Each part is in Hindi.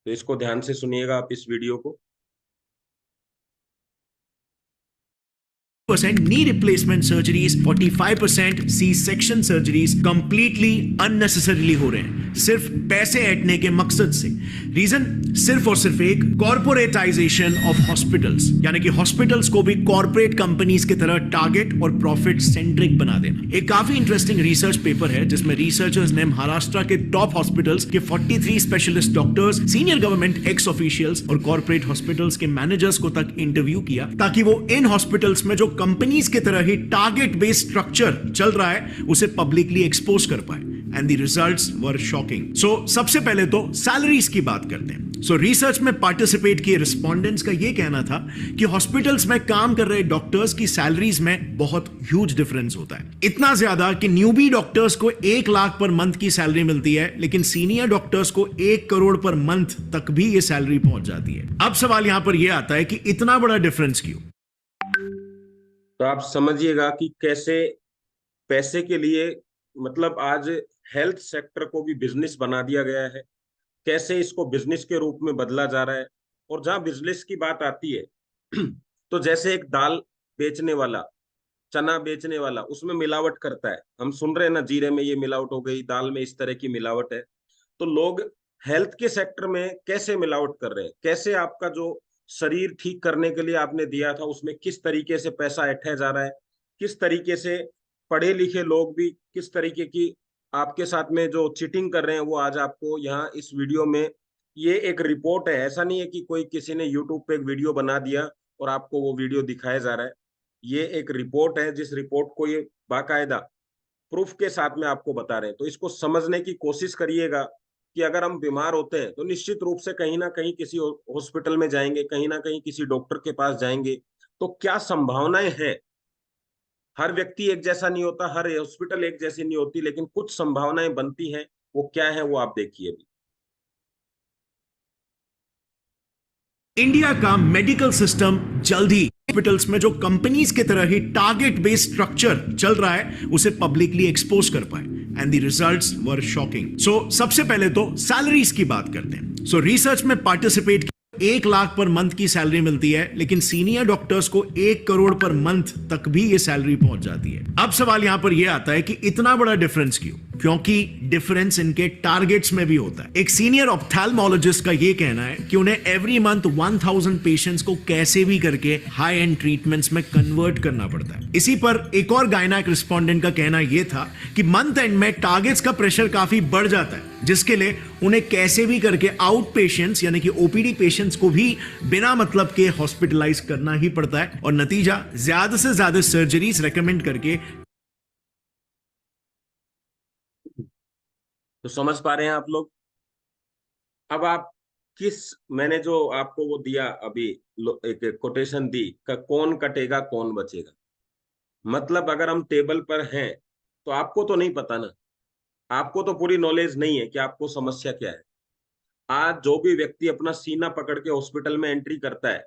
तो इसको ध्यान से सुनिएगा आप इस वीडियो को। % knee replacement surgeries, 45% C-section surgeries completely unnecessarily हो रहे हैं सिर्फ पैसे ऐंठने के मकसद से। रीजन सिर्फ और सिर्फ एक, कॉर्पोरेटाइजेशन ऑफ हॉस्पिटल्स, यानी कि हॉस्पिटल्स को भी कॉर्पोरेट कंपनीज की तरह टारगेट और प्रॉफिट सेंट्रिक बना देना। एक काफी इंटरेस्टिंग रिसर्च पेपर है जिसमें रिसर्चर्स ने महाराष्ट्र के टॉप हॉस्पिटल्स के 43 specialist doctors, senior government x officials और कॉर्पोरेट हॉस्पिटल्स के मैनेजर्स को तक इंटरव्यू किया ताकि वो इन हॉस्पिटल्स में जो कंपनीज की तरह ही टारगेट बेस्ड स्ट्रक्चर चल रहा है उसे पब्लिकली एक्सपोज कर पाए। And the results were shocking. So सबसे पहले तो सैलरीज की बात करते हैं। सो रिसर्च में पार्टिसिपेट किए रिस्पोंडेंट्स का यह कहना था कि हॉस्पिटल्स में काम कर रहे डॉक्टर्स की सैलरीज में बहुत ह्यूज डिफरेंस होता है। इतना ज्यादा कि न्यूबी डॉक्टर्स को 1 लाख पर मंथ की सैलरी मिलती है, लेकिन सीनियर डॉक्टर्स को 1 करोड़ पर मंथ तक भी ये सैलरी पहुंच जाती है। अब सवाल यहां पर यह आता है कि इतना बड़ा डिफरेंस क्यों? तो आप समझिएगा कि कैसे पैसे के लिए, मतलब आज हेल्थ सेक्टर को भी बिजनेस बना दिया गया है, कैसे इसको बिजनेस के रूप में बदला जा रहा है। और जहां बिजनेस की बात आती है तो जैसे एक दाल बेचने वाला, चना बेचने वाला उसमें मिलावट करता है, हम सुन रहे हैं ना, जीरे में ये मिलावट हो गई, दाल में इस तरह की मिलावट है। तो लोग हेल्थ के सेक्टर में कैसे मिलावट कर रहे हैं, कैसे आपका जो शरीर ठीक करने के लिए आपने दिया था उसमें किस तरीके से पैसा ऐंठा जा रहा है, किस तरीके से पढ़े लिखे लोग भी किस तरीके की आपके साथ में जो चीटिंग कर रहे हैं, वो आज आपको यहाँ इस वीडियो में, ये एक रिपोर्ट है, ऐसा नहीं है कि कोई किसी ने यूट्यूब पे एक वीडियो बना दिया और आपको वो वीडियो दिखाया जा रहा है। ये एक रिपोर्ट है, जिस रिपोर्ट को ये बाकायदा प्रूफ के साथ में आपको बता रहे हैं। तो इसको समझने की कोशिश करिएगा कि अगर हम बीमार होते हैं तो निश्चित रूप से कहीं ना कहीं किसी हॉस्पिटल में जाएंगे, कहीं ना कहीं किसी डॉक्टर के पास जाएंगे, तो क्या संभावनाएं हैं। हर व्यक्ति एक जैसा नहीं होता, हर हॉस्पिटल एक जैसी नहीं होती, लेकिन कुछ संभावनाएं बनती हैं। वो क्या है वो आप देखिए अभी। इंडिया का मेडिकल सिस्टम जल्द ही हॉस्पिटल्स में जो कंपनीज की तरह ही टारगेट बेस्ड स्ट्रक्चर चल रहा है उसे पब्लिकली एक्सपोज कर पाए। And the results were shocking. So सबसे पहले तो सैलरीज की बात करते हैं। सो रिसर्च में पार्टिसिपेट 1 लाख पर मंथ की सैलरी मिलती है, लेकिन सीनियर डॉक्टर्स को 1 करोड़ पर मंथ तक भी ये सैलरी पहुंच जाती है। अब सवाल यहां पर यह आता है कि इतना बड़ा डिफरेंस क्यों? क्योंकि डिफरेंस इनके टारगेट्स में भी होता है। एक सीनियर ऑप्थेल्मोलॉजिस्ट का यह कहना है कि उन्हें एवरी मंथ 1000 पेशेंट्स को कैसे भी करके हाई एंड ट्रीटमेंट्स में कन्वर्ट करना पड़ता है। इसी पर एक और गायनेक रिस्पोंडेंट का कहना यह था कि मंथ एंड में टारगेट्स का प्रेशर काफी बढ़ जाता है, जिसके लिए उन्हें कैसे भी करके आउट पेशेंट्स यानी कि ओपीडी पेशेंट्स को भी बिना मतलब के हॉस्पिटलाइज करना ही पड़ता है, और नतीजा ज्यादा से ज्यादा सर्जरीज रेकमेंड करके। तो समझ पा रहे हैं आप लोग? अब आप किस, मैंने जो आपको वो दिया अभी, एक कोटेशन दी का, कौन कटेगा कौन बचेगा। मतलब अगर हम टेबल पर हैं तो आपको तो नहीं पता ना, आपको तो पूरी नॉलेज नहीं है कि आपको समस्या क्या है। आज जो भी व्यक्ति अपना सीना पकड़ के हॉस्पिटल में एंट्री करता है,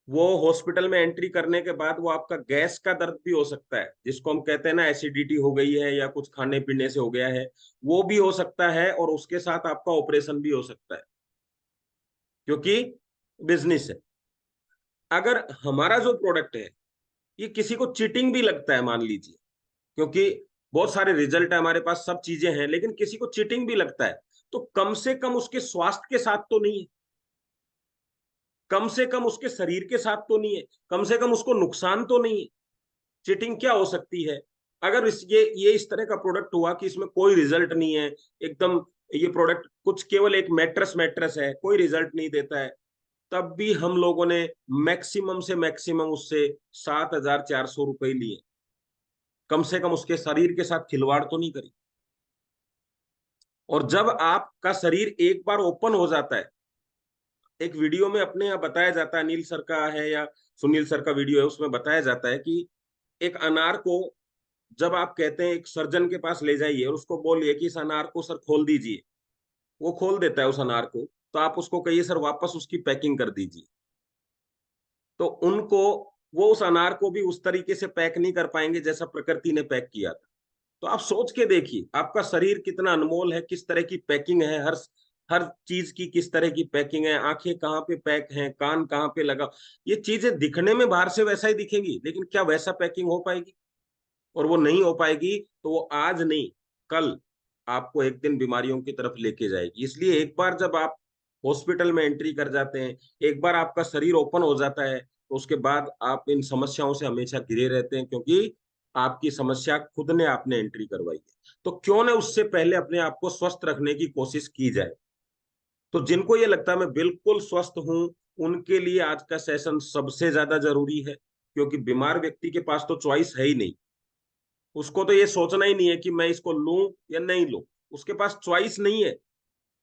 वो हॉस्पिटल में एंट्री करने के बाद वो आपका गैस का दर्द भी हो सकता है, जिसको हम कहते हैं ना एसिडिटी हो गई है या कुछ खाने पीने से हो गया है, वो भी हो सकता है, और उसके साथ आपका ऑपरेशन भी हो सकता है, क्योंकि बिजनेस है। अगर हमारा जो प्रोडक्ट है ये किसी को चीटिंग भी लगता है, मान लीजिए, क्योंकि बहुत सारे रिजल्ट है हमारे पास, सब चीजें हैं, लेकिन किसी को चीटिंग भी लगता है, तो कम से कम उसके स्वास्थ्य के साथ तो नहीं है, कम से कम उसके शरीर के साथ तो नहीं है, कम से कम उसको नुकसान तो नहीं है। चीटिंग क्या हो सकती है? अगर ये इस तरह का प्रोडक्ट हुआ कि इसमें कोई रिजल्ट नहीं है, एकदम ये प्रोडक्ट कुछ केवल एक मैट्रेस मैट्रेस है, कोई रिजल्ट नहीं देता है, तब भी हम लोगों ने मैक्सिमम से मैक्सिमम उससे 7,400 रुपए लिए, कम से कम उसके शरीर के साथ खिलवाड़ तो नहीं करी। और जब आपका शरीर एक बार ओपन हो जाता है, एक वीडियो में अपने यहाँ बताया जाता है, अनिल सर का है या सुनील सर का वीडियो है, उसमें बताया जाता है कि एक अनार को जब आप कहते हैं एक सर्जन के पास ले जाइए और उसको बोलिए कि इस अनार को सर खोल दीजिए, वो खोल देता है उस अनार को, तो आप उसको कहिए सर वापस उसकी पैकिंग कर दीजिए, तो उनको, वो उस अनार को भी उस तरीके से पैक नहीं कर पाएंगे जैसा प्रकृति ने पैक किया था। तो आप सोच के देखिए आपका शरीर कितना अनमोल है, किस तरह की पैकिंग है, हर हर चीज की किस तरह की पैकिंग है, आंखें कहाँ पे पैक हैं, कान कहाँ पे लगा, ये चीजें दिखने में बाहर से वैसा ही दिखेंगी, लेकिन क्या वैसा पैकिंग हो पाएगी? और वो नहीं हो पाएगी तो वो आज नहीं, कल आपको एक दिन बीमारियों की तरफ लेके जाएगी। इसलिए एक बार जब आप हॉस्पिटल में एंट्री कर जाते हैं, एक बार आपका शरीर ओपन हो जाता है, तो उसके बाद आप इन समस्याओं से हमेशा घिरे रहते हैं, क्योंकि आपकी समस्या खुद ने आपने एंट्री करवाई है। तो क्यों न उससे पहले अपने आप को स्वस्थ रखने की कोशिश की जाए। तो जिनको ये लगता है मैं बिल्कुल स्वस्थ हूं, उनके लिए आज का सेशन सबसे ज्यादा जरूरी है, क्योंकि बीमार व्यक्ति के पास तो चॉइस है ही नहीं। उसको तो ये सोचना ही नहीं है कि मैं इसको लूं या नहीं लूं, उसके पास चॉइस नहीं है।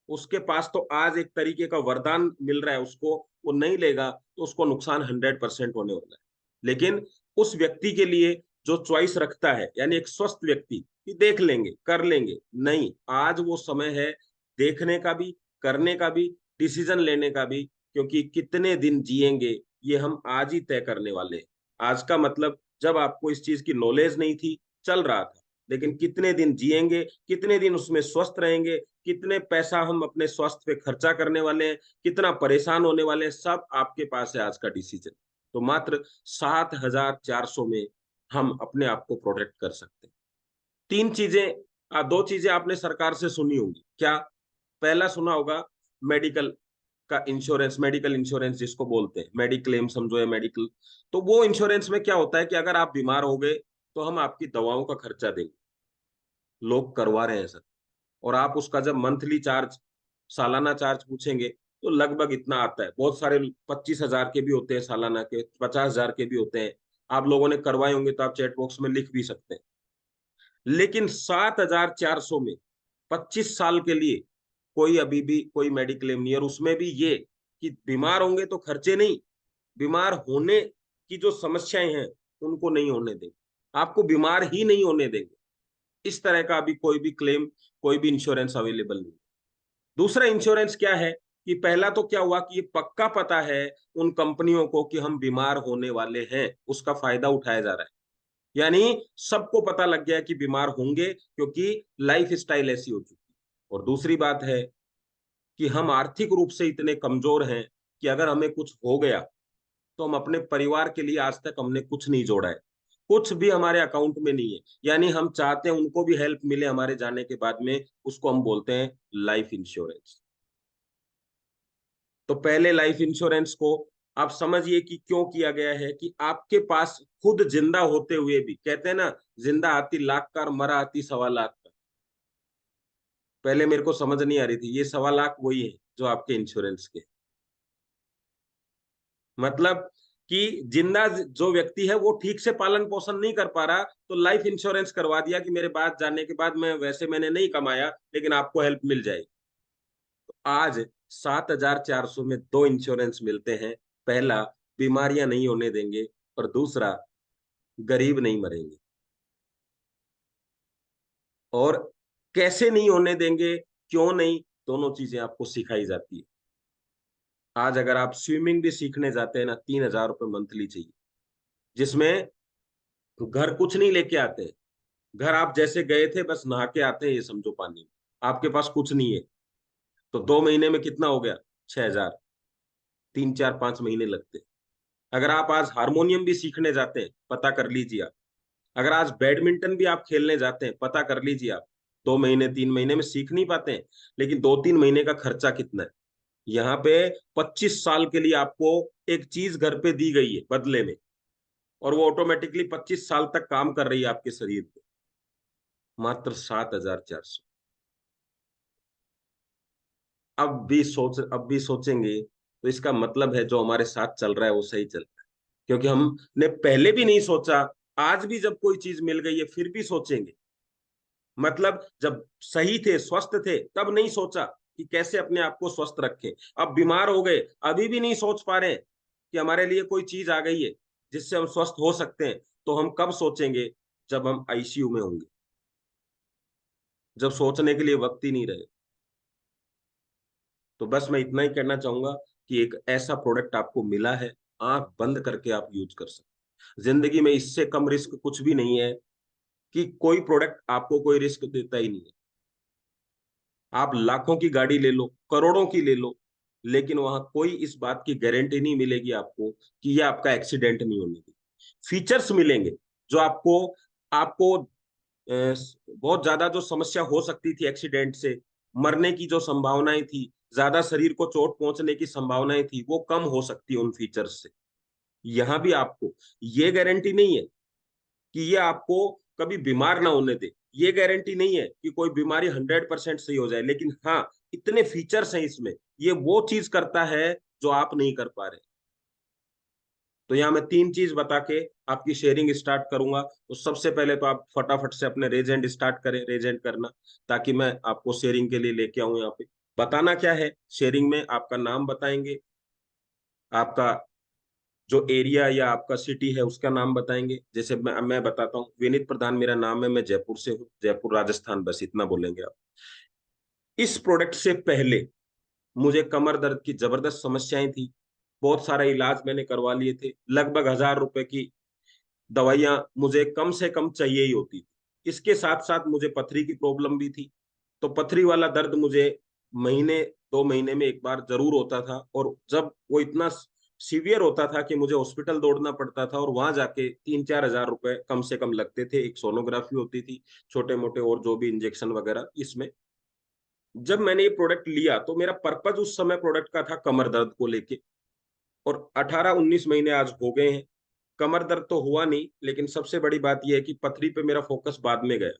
उसके पास तो आज एक तरीके का वरदान मिल रहा है उसको, वो नहीं लेगा तो उसको नुकसान 100% होने वाला है। लेकिन उस व्यक्ति के लिए जो चॉइस रखता है, यानी एक स्वस्थ व्यक्ति, कि देख लेंगे कर लेंगे, नहीं, आज वो समय है देखने का भी, करने का भी, डिसीजन लेने का भी, क्योंकि कितने दिन जिएंगे ये हम आज ही तय करने वाले हैं। आज का मतलब, जब आपको इस चीज की नॉलेज नहीं थी, चल रहा था, लेकिन कितने दिन जिएंगे, कितने दिन उसमें स्वस्थ रहेंगे, कितने पैसा हम अपने स्वास्थ्य पे खर्चा करने वाले हैं, कितना परेशान होने वाले हैं, सब आपके पास है आज का डिसीजन। तो मात्र 7,400 में हम अपने आप को प्रोटेक्ट कर सकते हैं। तीन चीजें, दो चीजें आपने सरकार से सुनी होंगी क्या? पहला सुना होगा मेडिकल का इंश्योरेंस, मेडिकल इंश्योरेंस जिसको बोलते हैं, मेडिक्लेम समझो या मेडिकल। तो वो इंश्योरेंस में क्या होता है कि अगर आप बीमार हो गए तो हम आपकी दवाओं का खर्चा देंगे। लोग करवा रहे हैं सर, और आप उसका जब मंथली चार्ज, सालाना चार्ज पूछेंगे तो लगभग इतना आता है। बहुत सारे 25,000 के भी होते हैं सालाना के, 50,000 के भी होते हैं। आप लोगों ने करवाए होंगे तो आप चैट बॉक्स में लिख भी सकते हैं। लेकिन 7,400 में 25 साल के लिए कोई अभी भी कोई मेडिक्लेम नहीं है। और उसमें भी ये कि बीमार होंगे तो खर्चे नहीं, बीमार होने की जो समस्याएं हैं उनको नहीं होने देंगे, आपको बीमार ही नहीं होने देंगे। इस तरह का अभी कोई भी क्लेम, कोई भी इंश्योरेंस अवेलेबल नहीं। दूसरा इंश्योरेंस क्या है कि पहला तो क्या हुआ कि ये पक्का पता है उन कंपनियों को कि हम बीमार होने वाले हैं, उसका फायदा उठाया जा रहा है। यानी सबको पता लग गया कि बीमार होंगे, क्योंकि लाइफ स्टाइल ऐसी हो चुकी है। और दूसरी बात है कि हम आर्थिक रूप से इतने कमजोर हैं कि अगर हमें कुछ हो गया तो हम अपने परिवार के लिए आज तक हमने कुछ नहीं जोड़ा है, कुछ भी हमारे अकाउंट में नहीं है। यानी हम चाहते हैं उनको भी हेल्प मिले हमारे जाने के बाद में, उसको हम बोलते हैं लाइफ इंश्योरेंस। तो पहले लाइफ इंश्योरेंस को आप समझिए कि क्यों किया गया है कि आपके पास खुद जिंदा होते हुए भी, कहते हैं ना, जिंदा हाथी लाख का और मरा हाथी 1.25 लाख का। पहले मेरे को समझ नहीं आ रही थी, ये 1.25 लाख वही है जो आपके इंश्योरेंस के, मतलब कि जिंदा जो व्यक्ति है वो ठीक से पालन पोषण नहीं कर पा रहा, तो लाइफ इंश्योरेंस करवा दिया कि मेरे बाद जाने के बाद, मैं वैसे मैंने नहीं कमाया लेकिन आपको हेल्प मिल जाएगी। तो आज 7,400 में दो इंश्योरेंस मिलते हैं। पहला, बीमारियां नहीं होने देंगे, और दूसरा, गरीब नहीं मरेंगे। और कैसे नहीं होने देंगे, क्यों नहीं, दोनों चीजें आपको सिखाई जाती है। आज अगर आप स्विमिंग भी सीखने जाते हैं ना, 3,000 रुपये मंथली चाहिए, जिसमें घर कुछ नहीं लेके आते हैं। घर आप जैसे गए थे बस नहा के आते हैं, ये समझो, पानी में आपके पास कुछ नहीं है। तो 2 महीने में कितना हो गया? 6,000। 3, 4, 5 महीने लगते हैं। अगर आप आज हारमोनियम भी सीखने जाते हैं, पता कर लीजिए आप। अगर आज बैडमिंटन भी आप खेलने जाते हैं, पता कर लीजिए आप। 2 महीने 3 महीने में सीख नहीं पाते हैं, लेकिन 2, 3 महीने का खर्चा कितना है। यहाँ पे 25 साल के लिए आपको एक चीज घर पे दी गई है बदले में, और वो ऑटोमेटिकली 25 साल तक काम कर रही है आपके शरीर पे। मात्र 7,400। अब भी सोचेंगे तो इसका मतलब है जो हमारे साथ चल रहा है वो सही चल रहा है, क्योंकि हमने पहले भी नहीं सोचा। आज भी जब कोई चीज मिल गई है फिर भी सोचेंगे। मतलब जब सही थे, स्वस्थ थे, तब नहीं सोचा कि कैसे अपने आप को स्वस्थ रखें। अब बीमार हो गए, अभी भी नहीं सोच पा रहे हैं कि हमारे लिए कोई चीज आ गई है जिससे हम स्वस्थ हो सकते हैं। तो हम कब सोचेंगे? जब हम आईसीयू में होंगे, जब सोचने के लिए वक्त ही नहीं रहे। तो बस मैं इतना ही कहना चाहूंगा कि एक ऐसा प्रोडक्ट आपको मिला है, आंख बंद करके आप यूज कर सकते हैं। जिंदगी में इससे कम रिस्क कुछ भी नहीं है, कि कोई प्रोडक्ट आपको कोई रिस्क देता ही नहीं है। आप लाखों की गाड़ी ले लो, करोड़ों की ले लो, लेकिन वहां कोई इस बात की गारंटी नहीं मिलेगी आपको कि ये आपका एक्सीडेंट नहीं होने की। फीचर्स मिलेंगे जो आपको आपको बहुत ज्यादा जो समस्या हो सकती थी एक्सीडेंट से, मरने की जो संभावनाएं थी, ज्यादा शरीर को चोट पहुंचने की संभावनाएं थी, वो कम हो सकती है उन फीचर्स से। यहाँ भी आपको ये गारंटी नहीं है कि ये आपको कभी बीमार ना होने दे, ये गारंटी नहीं है कि कोई बीमारी 100% सही हो जाए, लेकिन हाँ, इतने फीचर्स हैं इसमें, ये वो चीज करता है जो आप नहीं कर पा रहे। तो यहाँ मैं 3 चीज बता के आपकी शेयरिंग स्टार्ट करूंगा। तो सबसे पहले तो आप फटाफट से अपने रेजेंट स्टार्ट करें, रेजेंट करना, ताकि मैं आपको शेयरिंग के लिए लेके आऊं। यहाँ पे बताना क्या है, शेयरिंग में आपका नाम बताएंगे, आपका जो एरिया या आपका सिटी है उसका नाम बताएंगे। जैसे मैं बताता हूँ, विनीत प्रधान मेरा नाम है, मैं जयपुर से हूँ, जयपुर राजस्थान, बस इतना बोलेंगे आप। इस प्रोडक्ट से पहले मुझे कमर दर्द की जबरदस्त समस्याएं थी, बहुत सारा इलाज मैंने करवा लिए थे, लगभग 1,000 रुपए की दवाइयां मुझे कम से कम चाहिए ही होती थी। इसके साथ साथ मुझे पथरी की प्रॉब्लम भी थी, तो पथरी वाला दर्द मुझे महीने 2 महीने में एक बार जरूर होता था, और जब वो इतना सीवियर होता था कि मुझे हॉस्पिटल दौड़ना पड़ता था, और वहां जाके 3-4 हज़ार रुपए कम से कम लगते थे। एक सोनोग्राफी होती थी, छोटे मोटे और जो भी इंजेक्शन वगैरह इसमें। जब मैंने ये प्रोडक्ट लिया तो मेरा पर्पज उस समय प्रोडक्ट का था कमर दर्द को लेके, और 18-19 महीने आज हो गए हैं, कमर दर्द तो हुआ नहीं, लेकिन सबसे बड़ी बात यह है कि पथरी पे मेरा फोकस बाद में गया,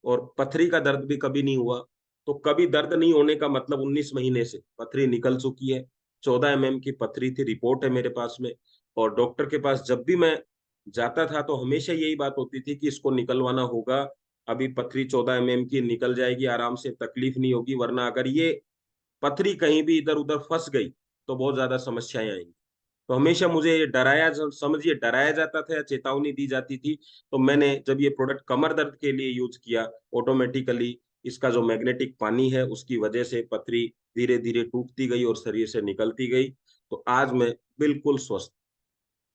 और पथरी का दर्द भी कभी नहीं हुआ। तो कभी दर्द नहीं होने का मतलब 19 महीने से पथरी निकल चुकी है। 14 mm की पथरी थी, रिपोर्ट है मेरे पास में। और डॉक्टर के पास जब भी मैं जाता था तो हमेशा यही बात होती थी कि इसको निकलवाना होगा, अभी पथरी 14 mm की निकल जाएगी आराम से, तकलीफ नहीं होगी, वरना अगर ये पथरी कहीं भी इधर उधर फंस गई तो बहुत ज्यादा समस्याएं आएंगी। तो हमेशा मुझे ये डराया, समझिए डराया जाता था या चेतावनी दी जाती थी। तो मैंने जब ये प्रोडक्ट कमर दर्द के लिए यूज किया, ऑटोमेटिकली इसका जो मैग्नेटिक पानी है उसकी वजह से पथरी धीरे धीरे टूटती गई और शरीर से निकलती गई। तो आज मैं बिल्कुल स्वस्थ।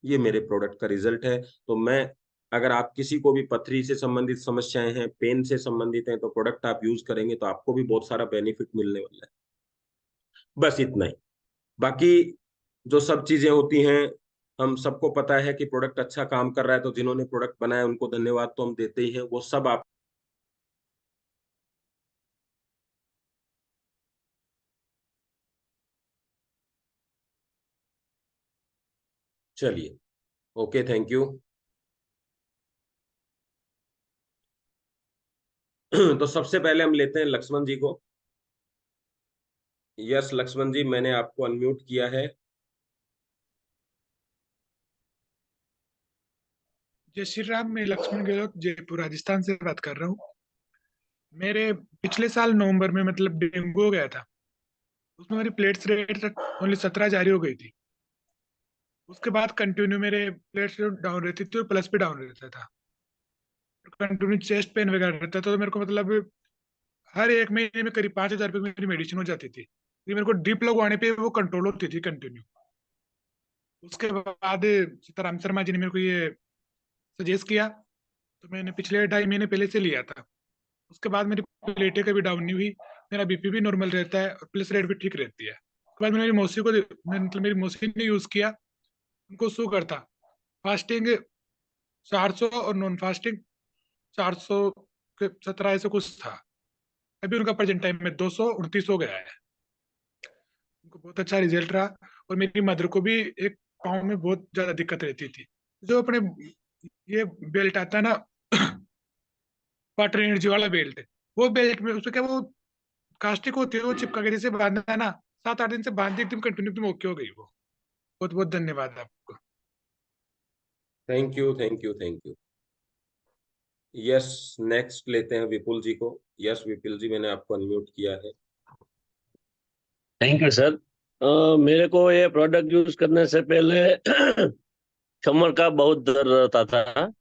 ये मेरे प्रोडक्ट का रिजल्ट है। तो मैं, अगर आप किसी को भी पथरी से संबंधित समस्याएं हैं, पेन से संबंधित हैं, तो प्रोडक्ट आप यूज करेंगे तो आपको भी बहुत सारा बेनिफिट मिलने वाला है। बस इतना ही। बाकी जो सब चीजें होती हैं, हम सबको पता है कि प्रोडक्ट अच्छा काम कर रहा है, तो जिन्होंने प्रोडक्ट बनाया उनको धन्यवाद तो हम देते ही हैं, वो सब आप। चलिए, ओके, थैंक यू। तो सबसे पहले हम लेते हैं लक्ष्मण जी को। यस लक्ष्मण जी, मैंने आपको अनम्यूट किया है। जय श्री राम। मैं लक्ष्मण गहलोत जयपुर राजस्थान से बात कर रहा हूँ। मेरे पिछले साल नवंबर में मतलब डेंगू हो गया था। उसमें मेरी प्लेट्स रेट ओनली 17 जारी हो गई थी। उसके बाद कंटिन्यू मेरे प्लेट्स रेट डाउन रहती थी और प्लस पे डाउन रहता था। कंटिन्यू चेस्ट पेन वगैरह रहता था, तो मेरे को मतलब हर एक महीने में करीब 5,000 रुपये की मेरी मेडिसिन हो जाती थी। ये मेरे को ड्रिप लगवाने पे वो कंट्रोल होती थी कंटिन्यू। उसके बाद सीताराम शर्मा जी ने मेरे को ये सजेस्ट किया, तो मैंने पिछले 2.5 महीने पहले से लिया था। उसके बाद मेरी प्लेटें कभी डाउन नहीं हुई, मेरा बीपी भी नॉर्मल रहता है और प्लस रेट भी ठीक रहती है। उसके बाद मैंने मतलब मेरी मौसी ने यूज किया, उनको शुगर था। फास्टिंग 400 और नॉन फास्टिंग 400 के 17 ऐसे कुछ था। अभी उनका प्रेजेंट टाइम में 229 हो गया है। उनको बहुत अच्छा रिजल्ट रहा। और मेरी मदर को भी एक पाँव में बहुत ज्यादा दिक्कत रहती थी। जो अपने ये बेल्ट आता है ना, वाटर एनर्जी वाला बेल्ट, वो बेल्ट में उसमें क्या वो कास्टिक होती है, वो चिपका के जैसे बांधना है ना, 7-8 दिन से बांध दी, एकदम कंटिन्यू एकदम ओके हो गई वो। बहुत बहुत धन्यवाद आपको। Thank you, thank you, thank you. Yes, next लेते हैं विपुल जी को। यस विपुल जी, मैंने आपको अनम्यूट किया है। Thank you sir. मेरे को ये प्रोडक्ट यूज करने से पहले कमर का बहुत दर्द रहता था,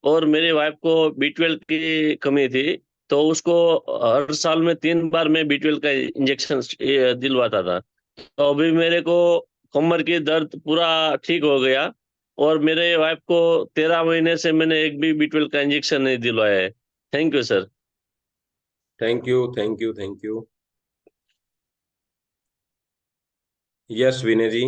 और मेरी वाइफ को B12 की कमी थी। तो उसको हर साल में 3 बार मैं B12 का इंजेक्शन दिलवाता था। तो अभी मेरे को कमर की दर्द पूरा ठीक हो गया, और मेरे वाइफ को 13 महीने से मैंने एक भी B12 का इंजेक्शन नहीं दिलवाया है। Thank you sir. Thank you, thank you, thank you. Yes Vinay ji.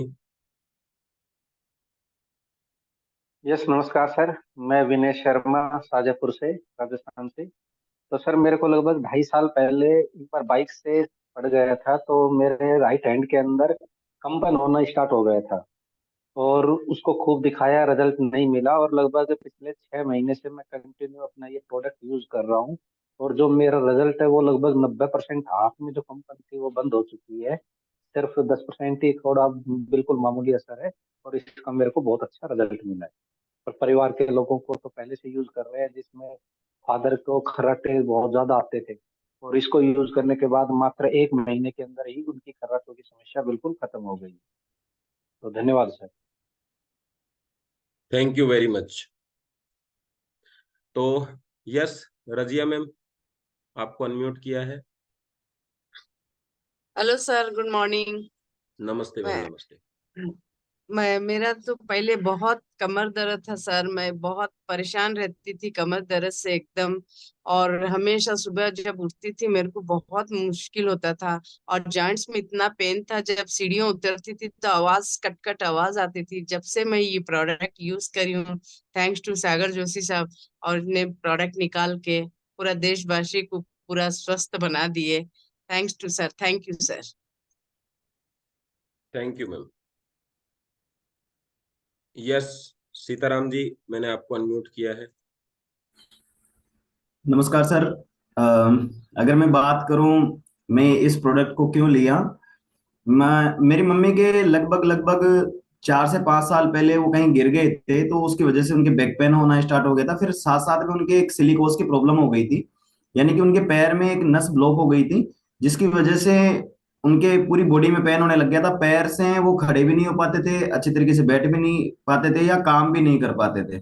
Yes, नमस्कार सर। मैं विनय शर्मा, शाजापुर से, राजस्थान से। तो सर, मेरे को लगभग 2.5 साल पहले एक बार बाइक से पड़ गया था, तो मेरे राइट हैंड के अंदर कंपन होना स्टार्ट हो गया था। और उसको खूब दिखाया, रिजल्ट नहीं मिला, और लगभग पिछले 6 महीने से मैं कंटिन्यू अपना ये प्रोडक्ट यूज कर रहा हूँ। और जो मेरा रिजल्ट है वो लगभग 90% हाथ में जो कंपन थी वो बंद हो चुकी है। सिर्फ 10% ही थोड़ा बिल्कुल मामूली असर है। और इसका मेरे को बहुत अच्छा रिजल्ट मिला है। और परिवार के लोगों को तो पहले से यूज कर रहे हैं, जिसमें फादर को खर्राटे बहुत ज्यादा आते थे। और इसको यूज करने के बाद मात्र 1 महीने के अंदर ही उनकी खर्राटों की समस्या बिल्कुल खत्म हो गई। तो धन्यवाद sir. Thank you very much. तो यस, रजिया मैम, आपको अनम्यूट किया है। Hello sir, good morning. नमस्ते मैम, मैं नमस्ते। मेरा तो पहले बहुत कमर दर्द था सर। मैं बहुत परेशान रहती थी कमर दर्द से एकदम। और हमेशा सुबह जब उठती थी मेरे को बहुत मुश्किल होता था। और जॉइंट्स में इतना पेन था, जब सीढ़ियाँ उतरती थी तो आवाज कट कट आवाज आती थी। जब से मैं ये प्रोडक्ट यूज करी हूँ, थैंक्स टू सागर जोशी साहब, और ने प्रोडक्ट निकाल के पूरा देशवासी को पूरा स्वस्थ बना दिए। Thanks to sir, thank you sir. Thank you ma'am. Yes, Sitaram ji, मैंने आपको अनम्यूट किया है। नमस्कार सर। अगर मैं बात करूं मैं इस प्रोडक्ट को क्यों लिया, मैं मेरी मम्मी के लगभग लगभग 4 से 5 साल पहले वो कहीं गिर गए थे, तो उसकी वजह से उनके बैक पेन होना स्टार्ट हो गया था। फिर साथ साथ में उनके एक सिलिकोस की प्रॉब्लम हो गई थी, यानी कि उनके पैर में एक नस ब्लॉक हो गई थी, जिसकी वजह से उनके पूरी बॉडी में पेन होने लग गया था। पैर से वो खड़े भी नहीं हो पाते थे, अच्छी तरीके से बैठ भी नहीं पाते थे, या काम भी नहीं कर पाते थे।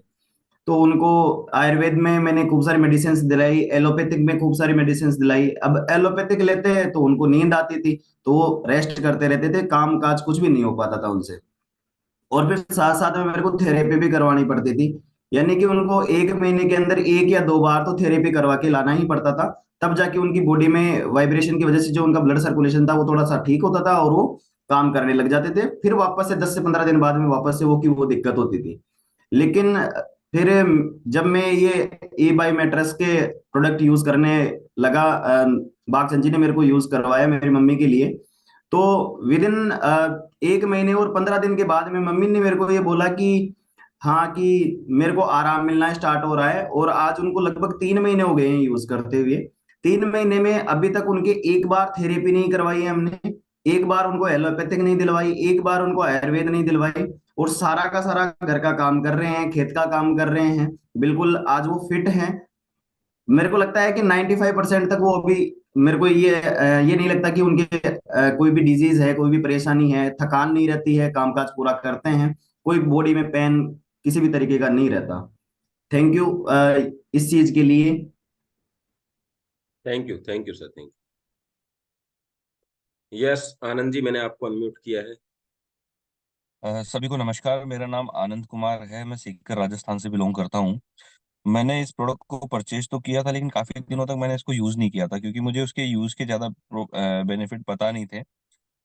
तो उनको आयुर्वेद में मैंने खूब सारी मेडिसिन दिलाई, एलोपैथिक में खूब सारी मेडिसिन दिलाई। अब एलोपैथिक लेते हैं तो उनको नींद आती थी, तो वो रेस्ट करते रहते थे, काम काज कुछ भी नहीं हो पाता था उनसे। और फिर साथ साथ में मेरे को थेरेपी भी करवानी पड़ती थी, यानी कि उनको 1 महीने के अंदर 1 या 2 बार तो थेरेपी करवा के लाना ही पड़ता था। तब जाके उनकी बॉडी में वाइब्रेशन की वजह से जो उनका ब्लड सर्कुलेशन था वो थोड़ा सा ठीक होता था, और वो काम करने लग जाते थे। फिर वापस से 10 से 15 दिन बाद में वापस से वो दिक्कत होती थी। लेकिन फिर जब मैं ये ई बाई मैट्रेस के प्रोडक्ट यूज करने लगा, बागचंद जी ने मेरे को यूज करवाया मेरी मम्मी के लिए, तो विद इन 1 महीने और 15 दिन के बाद में मम्मी ने मेरे को ये बोला कि हाँ, कि मेरे को आराम मिलना स्टार्ट हो रहा है। और आज उनको लगभग 3 महीने हो गए हैं यूज करते हुए। 3 महीने में अभी तक उनके एक बार थेरेपी नहीं करवाई है हमने, एक बार उनको एलोपैथिक नहीं दिलवाई, एक बार उनको आयुर्वेद नहीं दिलवाई। और सारा का सारा घर का काम कर रहे हैं, खेत का काम कर रहे हैं, बिल्कुल आज वो फिट हैं। मेरे को लगता है कि 95% तक वो अभी, मेरे को ये नहीं लगता कि उनके कोई भी डिजीज है, कोई भी परेशानी है, थकान नहीं रहती है, कामकाज पूरा करते हैं, कोई बॉडी में पेन किसी भी तरीके का नहीं रहता। थैंक यू इस चीज के लिए। Thank you sir, thank you. Yes, Anand ji, मैंने आपको अनम्यूट किया है। सभी को नमस्कार। मेरा नाम आनंद कुमार है। मैं सीकर राजस्थान से बिलोंग करता हूँ। मैंने इस प्रोडक्ट को परचेज तो किया था, लेकिन काफी दिनों तक मैंने इसको यूज नहीं किया था, क्योंकि मुझे उसके यूज के ज्यादा बेनिफिट पता नहीं थे।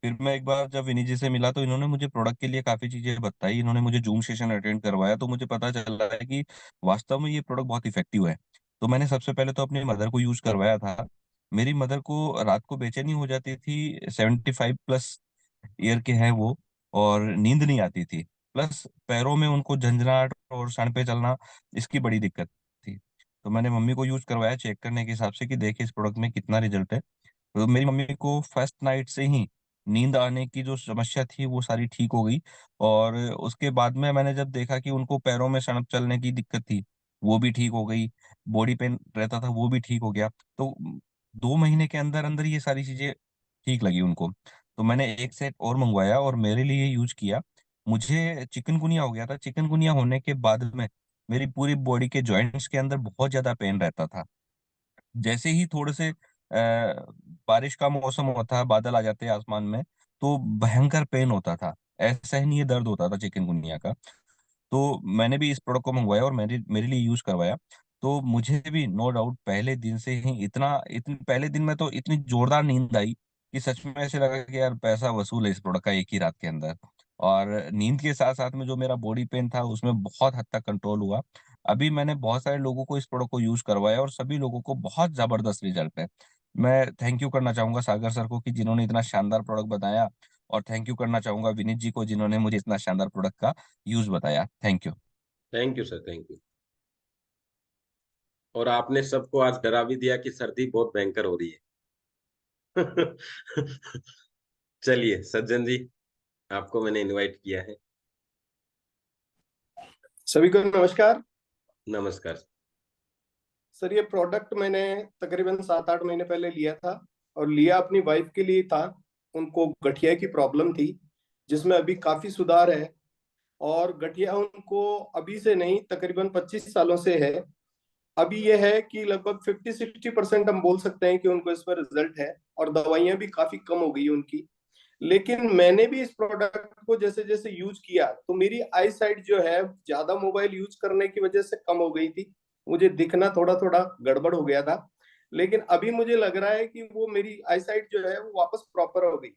फिर मैं एक बार जब विनी जी से मिला तो इन्होंने मुझे प्रोडक्ट के लिए काफी चीजें बताई। इन्होंने मुझे जूम सेशन अटेंड करवाया, तो मुझे पता चला है कि वास्तव में ये प्रोडक्ट बहुत इफेक्टिव है। तो मैंने सबसे पहले तो अपनी मदर को यूज करवाया था। मेरी मदर को रात को बेचैनी हो जाती थी, 75+ ईयर के हैं वो, और नींद नहीं आती थी। प्लस पैरों में उनको झंझनाहट और सर पे चलना, इसकी बड़ी दिक्कत थी। तो मैंने मम्मी को यूज करवाया चेक करने के हिसाब से कि देखिए इस प्रोडक्ट में कितना रिजल्ट है। तो मेरी मम्मी को फर्स्ट नाइट से ही नींद आने की जो समस्या थी वो सारी ठीक हो गई। और उसके बाद में मैंने जब देखा कि उनको पैरों में सड़क चलने की दिक्कत थी, वो भी ठीक हो गई। बॉडी पेन रहता था, वो भी ठीक हो गया। तो 2 महीने के अंदर अंदर ये सारी चीजें ठीक लगी उनको। तो मैंने एक सेट और मंगवाया और मेरे लिए यूज किया। मुझे चिकनगुनिया हो गया था। चिकनगुनिया होने के बाद में मेरी पूरी बॉडी के जॉइंट्स के अंदर बहुत ज्यादा पेन रहता था। जैसे ही थोड़े से बारिश का मौसम होता है, बादल आ जाते हैं आसमान में, तो भयंकर पेन होता था। ऐसा ही नहीं, ये दर्द होता था चिकनगुनिया का। तो मैंने भी इस प्रोडक्ट को मंगवाया और मेरे मेरे लिए यूज करवाया। तो मुझे भी नो डाउट पहले दिन से ही इतने पहले दिन में तो इतनी जोरदार नींद आई कि सच में ऐसे लगा कि यार पैसा वसूल है इस प्रोडक्ट का एक ही रात के अंदर। और नींद के साथ साथ में जो मेरा बॉडी पेन था उसमें बहुत हद तक कंट्रोल हुआ। अभी मैंने बहुत सारे लोगों को इस प्रोडक्ट को यूज करवाया और सभी लोगों को बहुत जबरदस्त रिजल्ट है। मैं थैंक यू करना चाहूंगा सागर सर को कि जिन्होंने इतना शानदार प्रोडक्ट बताया, और थैंक यू करना चाहूंगा विनीत जी को जिन्होंने मुझे इतना शानदार प्रोडक्ट का यूज बताया। Thank you. Thank you sir, thank you. और आपने सबको आज डरा भी दिया कि सर्दी बहुत भयंकर हो रही है। चलिए सज्जन जी, आपको मैंने इनवाइट किया है। सभी को नमस्कार। नमस्कार। सर ये प्रोडक्ट मैंने तकरीबन 7-8 महीने पहले लिया था, और लिया अपनी वाइफ के लिए था। उनको गठिया की प्रॉब्लम थी जिसमें अभी काफी सुधार है, और गठिया उनको अभी से नहीं तकरीबन 25 सालों से है। अभी ये है कि लगभग 50-60% हम बोल सकते हैं कि उनको इसमें रिजल्ट है, और दवाइयां भी काफी कम हो गई उनकी। लेकिन मैंने भी इस प्रोडक्ट को जैसे जैसे यूज किया तो मेरी आई साइट जो है ज्यादा मोबाइल यूज करने की वजह से कम हो गई थी। मुझे दिखना थोड़ा थोड़ा गड़बड़ हो गया था, लेकिन अभी मुझे लग रहा है कि वो मेरी आई साइट जो है वो वापस प्रॉपर हो गई।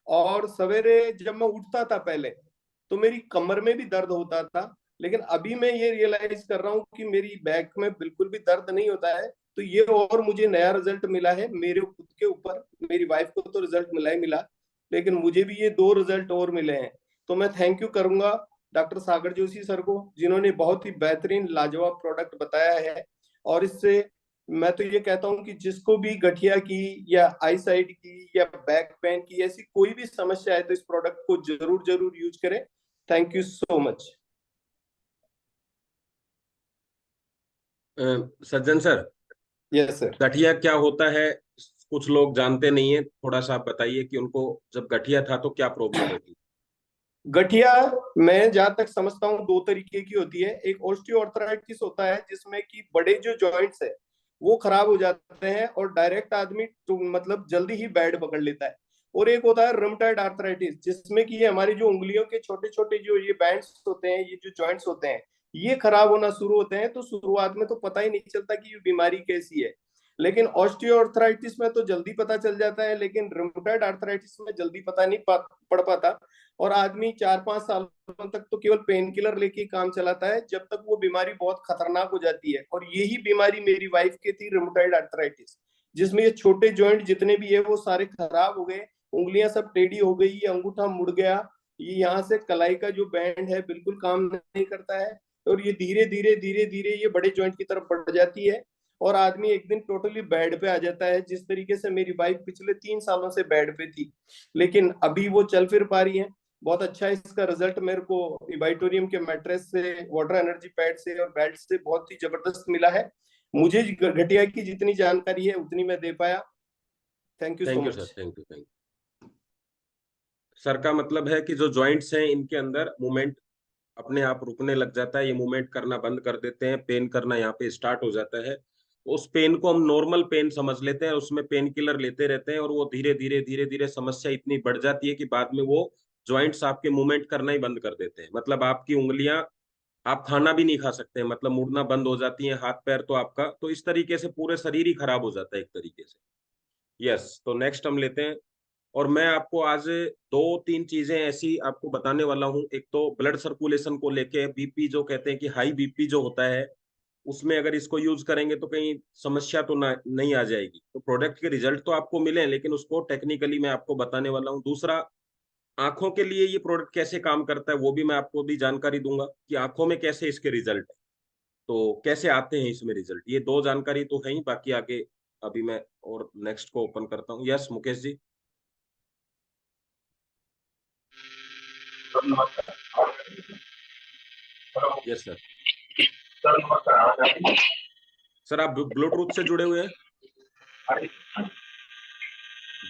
और सवेरे जब मैं उठता था पहले तो मेरी कमर में भी दर्द होता था, लेकिन अभी मैं ये रियलाइज कर रहा हूँ कि मेरी बैक में बिल्कुल भी दर्द नहीं होता है। तो ये और मुझे नया रिजल्ट मिला है मेरे खुद के ऊपर। मेरी वाइफ को तो रिजल्ट मिला ही मिला, लेकिन मुझे भी ये 2 रिजल्ट और मिले हैं। तो मैं थैंक यू करूंगा डॉक्टर सागर जोशी सर को, जिन्होंने बहुत ही बेहतरीन लाजवाब प्रोडक्ट बताया है। और इससे मैं तो ये कहता हूँ कि जिसको भी गठिया की या आई साइड की या बैक पेन की ऐसी कोई भी समस्या है तो इस प्रोडक्ट को जरूर जरूर यूज करें। Thank you so much. Sajjan sir, yes sir. गठिया क्या होता है कुछ लोग जानते नहीं है, थोड़ा सा आप बताइए कि उनको जब गठिया था तो क्या प्रॉब्लम होती। गठिया मैं जहां तक समझता हूँ 2 तरीके की होती है। एक ऑस्टियोआर्थराइटिस होता है जिसमें कि बड़े जो जॉइंट्स है वो खराब हो जाते हैं और डायरेक्ट आदमी तो मतलब जल्दी ही बेड पकड़ लेता है। और एक होता है रूमेटॉइड आर्थराइटिस, जिसमें कि ये हमारी जो उंगलियों के छोटे छोटे जो ये बैंड्स होते हैं, ये जो जॉइंट्स होते हैं, ये खराब होना शुरू होते हैं। तो शुरुआत में तो पता ही नहीं चलता कि ये बीमारी कैसी है। लेकिन ऑस्टियोआर्थराइटिस में तो जल्दी पता चल जाता है, लेकिन रूमेटॉइड आर्थराइटिस में जल्दी पता नहीं पड़ पाता। और आदमी 4-5 सालों तक तो केवल पेन किलर लेके काम चलाता है, जब तक वो बीमारी बहुत खतरनाक हो जाती है। और यही बीमारी मेरी वाइफ की थी, रूमेटॉइड आर्थराइटिस, जिसमें ये छोटे जॉइंट जितने भी है वो सारे खराब हो गए। उंगलियां सब टेढ़ी हो गई, ये अंगूठा मुड़ गया, ये यहाँ से कलाई का जो बैंड है बिल्कुल काम नहीं करता है। और ये धीरे धीरे धीरे धीरे ये बड़े जॉइंट की तरफ बढ़ जाती है, और आदमी एक दिन टोटली बेड पे आ जाता है। जिस तरीके से मेरी वाइफ पिछले 3 सालों से बेड पे थी, लेकिन अभी वो चल फिर पा रही है। बहुत अच्छा इसका रिजल्ट मेरे को इबाइटोरियम के मैट्रेस से, वाटर एनर्जी पैड से और बेल्ट से बहुत ही जबरदस्त मिला है। मुझे गठिया की जितनी जानकारी है उतनी मैं दे पाया। Thank you so thank you much. Sir, thank you, thank you. Sir का मतलब है कि जो जॉइंट्स हैं इनके अंदर मूवमेंट अपने आप रुकने लग जाता है, ये मूवमेंट करना बंद कर देते हैं, पेन करना यहाँ पे स्टार्ट हो जाता है। उस पेन को हम नॉर्मल पेन समझ लेते हैं, उसमें पेन किलर लेते रहते हैं और वो धीरे धीरे धीरे धीरे समस्या इतनी बढ़ जाती है कि बाद में वो जॉइंट्स आपके मूवमेंट करना ही बंद कर देते हैं। मतलब आपकी उंगलियां, आप खाना भी नहीं खा सकते हैं, मतलब मुड़ना बंद हो जाती हैं, हाथ पैर तो आपका, तो इस तरीके से पूरे शरीर ही खराब हो जाता है एक तरीके से। यस, तो नेक्स्ट हम लेते हैं। और मैं आपको आज 2-3 चीजें ऐसी आपको बताने वाला हूँ। एक तो ब्लड सर्कुलेशन को लेके, बीपी जो कहते हैं कि हाई बीपी जो होता है, उसमें अगर इसको यूज करेंगे तो कहीं समस्या तो नहीं आ जाएगी। तो प्रोडक्ट के रिजल्ट तो आपको मिले, लेकिन उसको टेक्निकली मैं आपको बताने वाला हूँ। दूसरा, आंखों के लिए ये प्रोडक्ट कैसे काम करता है वो भी मैं आपको भी जानकारी दूंगा कि आंखों में कैसे इसके रिजल्ट है, तो कैसे आते हैं इसमें रिजल्ट। ये 2 जानकारी तो है ही, बाकी आगे अभी मैं और नेक्स्ट को ओपन करता हूँ। Yes Mukesh ji. Yes sir. Sir आप ब्लूटूथ से जुड़े हुए हैं?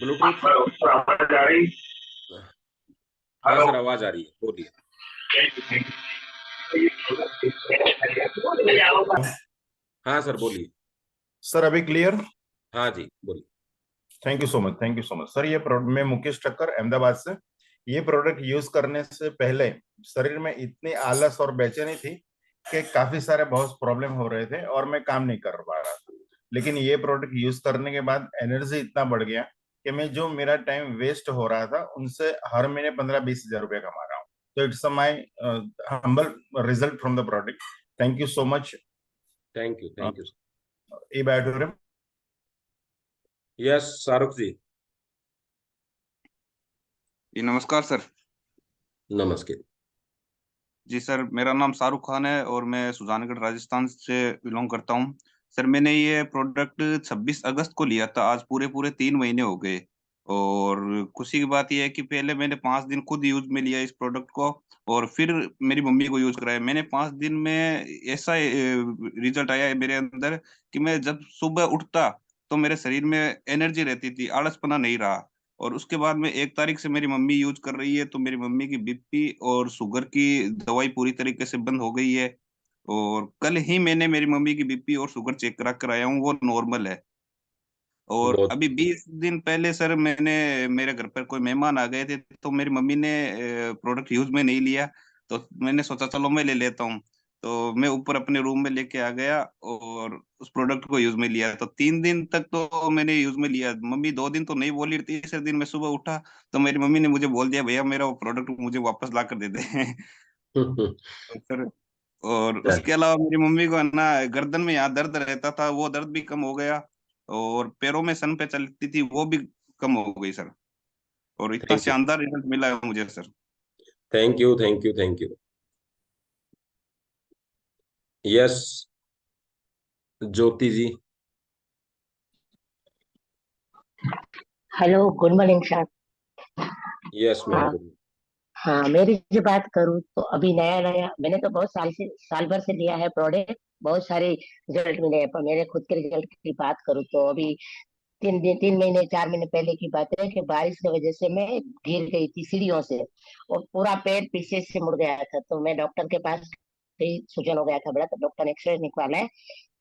ब्लूटूथ? हाँ सर, आवाज आ रही है, बोलिए। हाँ सर बोलिए। सर अभी क्लियर? हाँ जी बोलिए। Thank you so much, thank you so much sir. ये प्रोडक्ट, मैं मुकेश ठक्कर अहमदाबाद से। ये प्रोडक्ट यूज करने से पहले शरीर में इतनी आलस और बेचैनी थी के काफी सारे बहुत प्रॉब्लम हो रहे थे और मैं काम नहीं कर पा रहा था। लेकिन ये प्रोडक्ट यूज करने के बाद एनर्जी इतना बढ़ गया कि मैं जो मेरा टाइम वेस्ट हो रहा था उनसे हर महीने 15-20 हजार रुपया कमा रहा हूँ। तो it's my humble result from the product. Thank you so much. Thank you. ई बायोटोरियम। यस शाहरुख जी। जी नमस्कार सर। नमस्ते जी सर, मेरा नाम शाहरुख खान है और मैं सुजानगढ़ राजस्थान से बिलोंग करता हूँ। सर मैंने ये प्रोडक्ट 26 अगस्त को लिया था, आज पूरे 3 महीने हो गए। और खुशी की बात यह है कि पहले मैंने 5 दिन खुद यूज में लिया इस प्रोडक्ट को और फिर मेरी मम्मी को यूज कराया। मैंने 5 दिन में ऐसा रिजल्ट आया है मेरे अंदर कि मैं जब सुबह उठता तो मेरे शरीर में एनर्जी रहती थी, आलसपना नहीं रहा। और उसके बाद में 1 तारीख से मेरी मम्मी यूज कर रही है तो मेरी मम्मी की बीपी और शुगर की दवाई पूरी तरीके से बंद हो गई है। और कल ही मैंने मेरी मम्मी की बीपी और शुगर चेक करा कर आया हूँ, वो नॉर्मल है। और बहुत अभी 20 दिन पहले सर मैंने मेरे घर पर कोई मेहमान आ गए थे तो मेरी मम्मी ने प्रोडक्ट यूज में नहीं लिया, तो मैंने सोचा चलो मैं ले लेता हूँ। तो मैं ऊपर अपने रूम में लेके आ गया और उस प्रोडक्ट को यूज में लिया। तो 3 दिन तक तो मैंने यूज में लिया। मम्मी 2 दिन तो नहीं बोली, तीसरे दिन मैं सुबह उठा तो मेरी मम्मी ने मुझे बोल दिया भैया मेरा वो प्रोडक्ट मुझे वापस ला कर दे दे। तो सर और उसके अलावा मेरी मम्मी को है ना गर्दन में यहाँ दर्द रहता था, वो दर्द भी कम हो गया। और पैरों में सन पे चलती थी वो भी कम हो गई सर। और इतना थैंक यू शानदार रिजल्ट मिला है मुझे sir. Thank you. Yes Jyoti ji. Hello, good morning sir. Yes हाँ मैम। हाँ, मेरी जो बात करूँ तो अभी नया नया मैंने तो बहुत साल भर से लिया है प्रोडक्ट, बहुत सारे रिजल्ट मिले हैं। पर मेरे खुद के रिजल्ट की बात करूँ तो अभी 3 महीने 4 महीने पहले की बात है कि बारिश की वजह से मैं गिर गई थी सीढ़ियों से और पूरा पैर पीछे से मुड़ गया था। तो मैं डॉक्टर के पास गई, सूजन हो गया था बड़ा। तो डॉक्टर ने एक्सरे निकाला है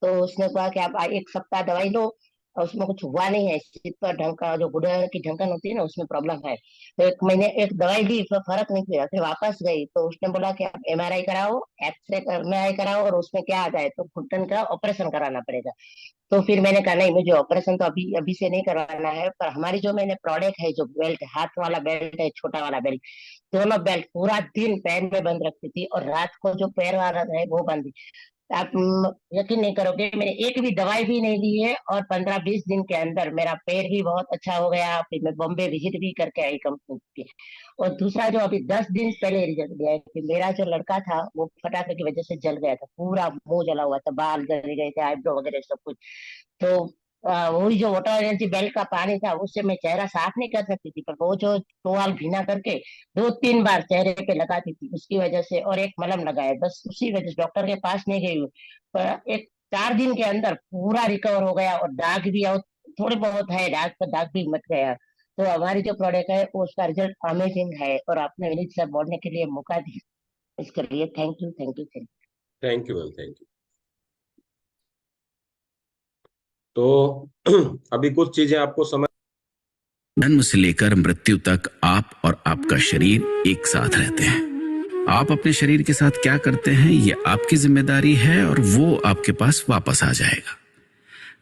तो उसने कहा कि आप 1 सप्ताह दवाई लो और उसमें कुछ हुआ नहीं है। सिर पर ढंका जो गुड़हल की ढंकन होती है ना, उसमें प्रॉब्लम है। तो 1 महीने एक दवाई ली, फिर फर्क नहीं किया, फिर वापस गई तो उसने बोला कि आप एमआरआई कराओ, एक्सरे एमआरआई कराओ और उसमें क्या आ जाए तो घुटन का ऑपरेशन कराना पड़ेगा। तो फिर मैंने कहा नहीं, मुझे ऑपरेशन तो अभी अभी से नहीं करवाना है। पर हमारी जो मैंने प्रोडक्ट है, जो बेल्ट हाथ वाला बेल्ट है, छोटा वाला बेल्ट, दोनों बेल्ट पूरा दिन पैर में बंद रखती थी और रात को जो पैर वाला है वो बंद। आप यकीन नहीं करोगे, मैंने एक भी दवाई भी नहीं ली है और 15-20 दिन के अंदर मेरा पैर भी बहुत अच्छा हो गया। फिर मैं बॉम्बे विजिट भी करके आई कंपनी की। और दूसरा जो अभी 10 दिन पहले रिजल्ट दिया है कि मेरा जो लड़का था वो फटाखे की वजह से जल गया था, पूरा मुंह जला हुआ था, बाल जल गए थे, आईब्रो वगैरह सब कुछ। तो वही जो वाटर एनर्जी बेल्ट का पानी था उससे मैं चेहरा साफ नहीं कर सकती थी, पर वो जो टोवाल भीना करके 2-3 बार चेहरे पे लगाती थी उसकी वजह से, और एक मलम लगाया, बस उसी वजह से डॉक्टर के पास नहीं गई हूँ। पर एक 4 दिन के अंदर पूरा रिकवर हो गया और दाग भी और थोड़े बहुत है, दाग पर दाग भी मट गया। तो हमारी जो प्रोडक्ट है वो उसका रिजल्ट अमेजिंग है और आपने विनीत सर बोलने के लिए मौका दिया, इसके लिए thank you thank you thank you. Thank you ma'am. Thank you. तो अभी कुछ चीजें आपको समझ। जन्म से लेकर मृत्यु तक आप और आपका शरीर एक साथ रहते हैं। आप अपने शरीर के साथ क्या करते हैं ये आपकी जिम्मेदारी है और वो आपके पास वापस आ जाएगा।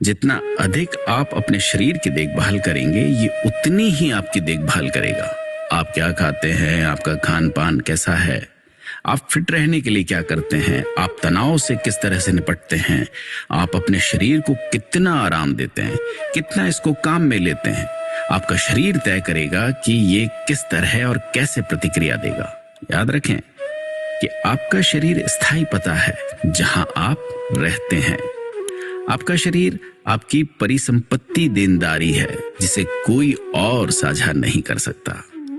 जितना अधिक आप अपने शरीर की देखभाल करेंगे ये उतनी ही आपकी देखभाल करेगा। आप क्या खाते हैं, आपका खान पान कैसा है, आप फिट रहने के लिए क्या करते हैं, आप तनाव से किस तरह से निपटते हैं, आप अपने शरीर को कितना आराम देते हैं, कितना इसको काम में लेते हैं, आपका शरीर तय करेगा कि ये किस तरह और कैसे प्रतिक्रिया देगा। याद रखें कि आपका शरीर स्थायी पता है जहां आप रहते हैं। आपका शरीर आपकी परिसंपत्ति देनदारी है जिसे कोई और साझा नहीं कर सकता।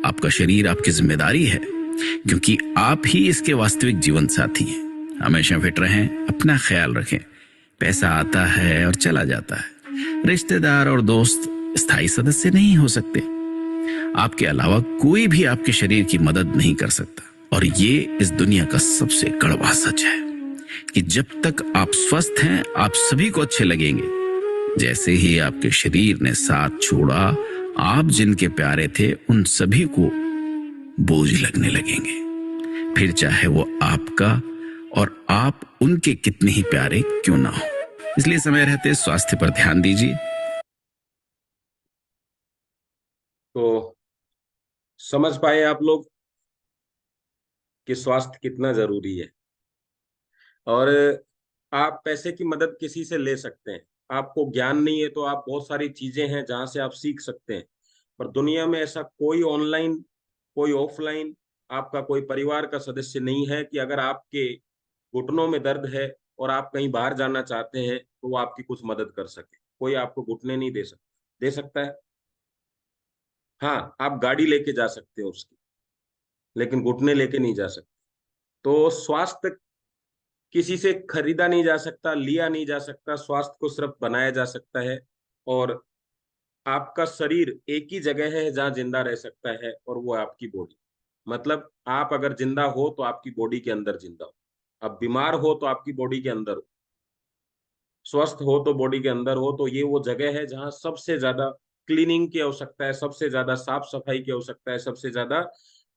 आपका शरीर आपकी जिम्मेदारी है क्योंकि आप ही इसके वास्तविक जीवन साथी हैं। हमेशा फिट रहें, अपना ख्याल रखें। पैसा आता है और चला जाता है, रिश्तेदार और दोस्त स्थायी सदस्य नहीं हो सकते। आपके अलावा कोई भी आपके शरीर की मदद नहीं कर सकता। और ये इस दुनिया का सबसे कड़वा सच है कि जब तक आप स्वस्थ हैं आप सभी को अच्छे लगेंगे। जैसे ही आपके शरीर ने साथ छोड़ा, आप जिनके प्यारे थे उन सभी को बोझ लगने लगेंगे, फिर चाहे वो आपका और आप उनके कितने ही प्यारे क्यों ना हो। इसलिए समय रहते स्वास्थ्य पर ध्यान दीजिए। तो समझ पाए आप लोग कि स्वास्थ्य कितना जरूरी है। और आप पैसे की मदद किसी से ले सकते हैं। आपको ज्ञान नहीं है तो आप बहुत सारी चीजें हैं जहां से आप सीख सकते हैं, पर दुनिया में ऐसा कोई ऑनलाइन कोई ऑफलाइन आपका कोई परिवार का सदस्य नहीं है कि अगर आपके घुटनों में दर्द है और आप कहीं बाहर जाना चाहते हैं तो वो आपकी कुछ मदद कर सके। कोई आपको घुटने नहीं दे सकता है। हाँ, आप गाड़ी लेके जा सकते हो उसकी, लेकिन घुटने लेके नहीं जा सकते। तो स्वास्थ्य किसी से खरीदा नहीं जा सकता, लिया नहीं जा सकता। स्वास्थ्य को सिर्फ बनाया जा सकता है। और आपका शरीर एक ही जगह है जहां जिंदा रह सकता है, और वो है आपकी बॉडी। मतलब आप अगर जिंदा हो तो आपकी बॉडी के अंदर जिंदा हो, अब बीमार हो तो आपकी बॉडी के अंदर हो, स्वस्थ हो तो बॉडी के अंदर हो। तो ये वो जगह है जहां सबसे ज्यादा क्लीनिंग की आवश्यकता है, सबसे ज्यादा साफ सफाई की आवश्यकता है, सबसे ज्यादा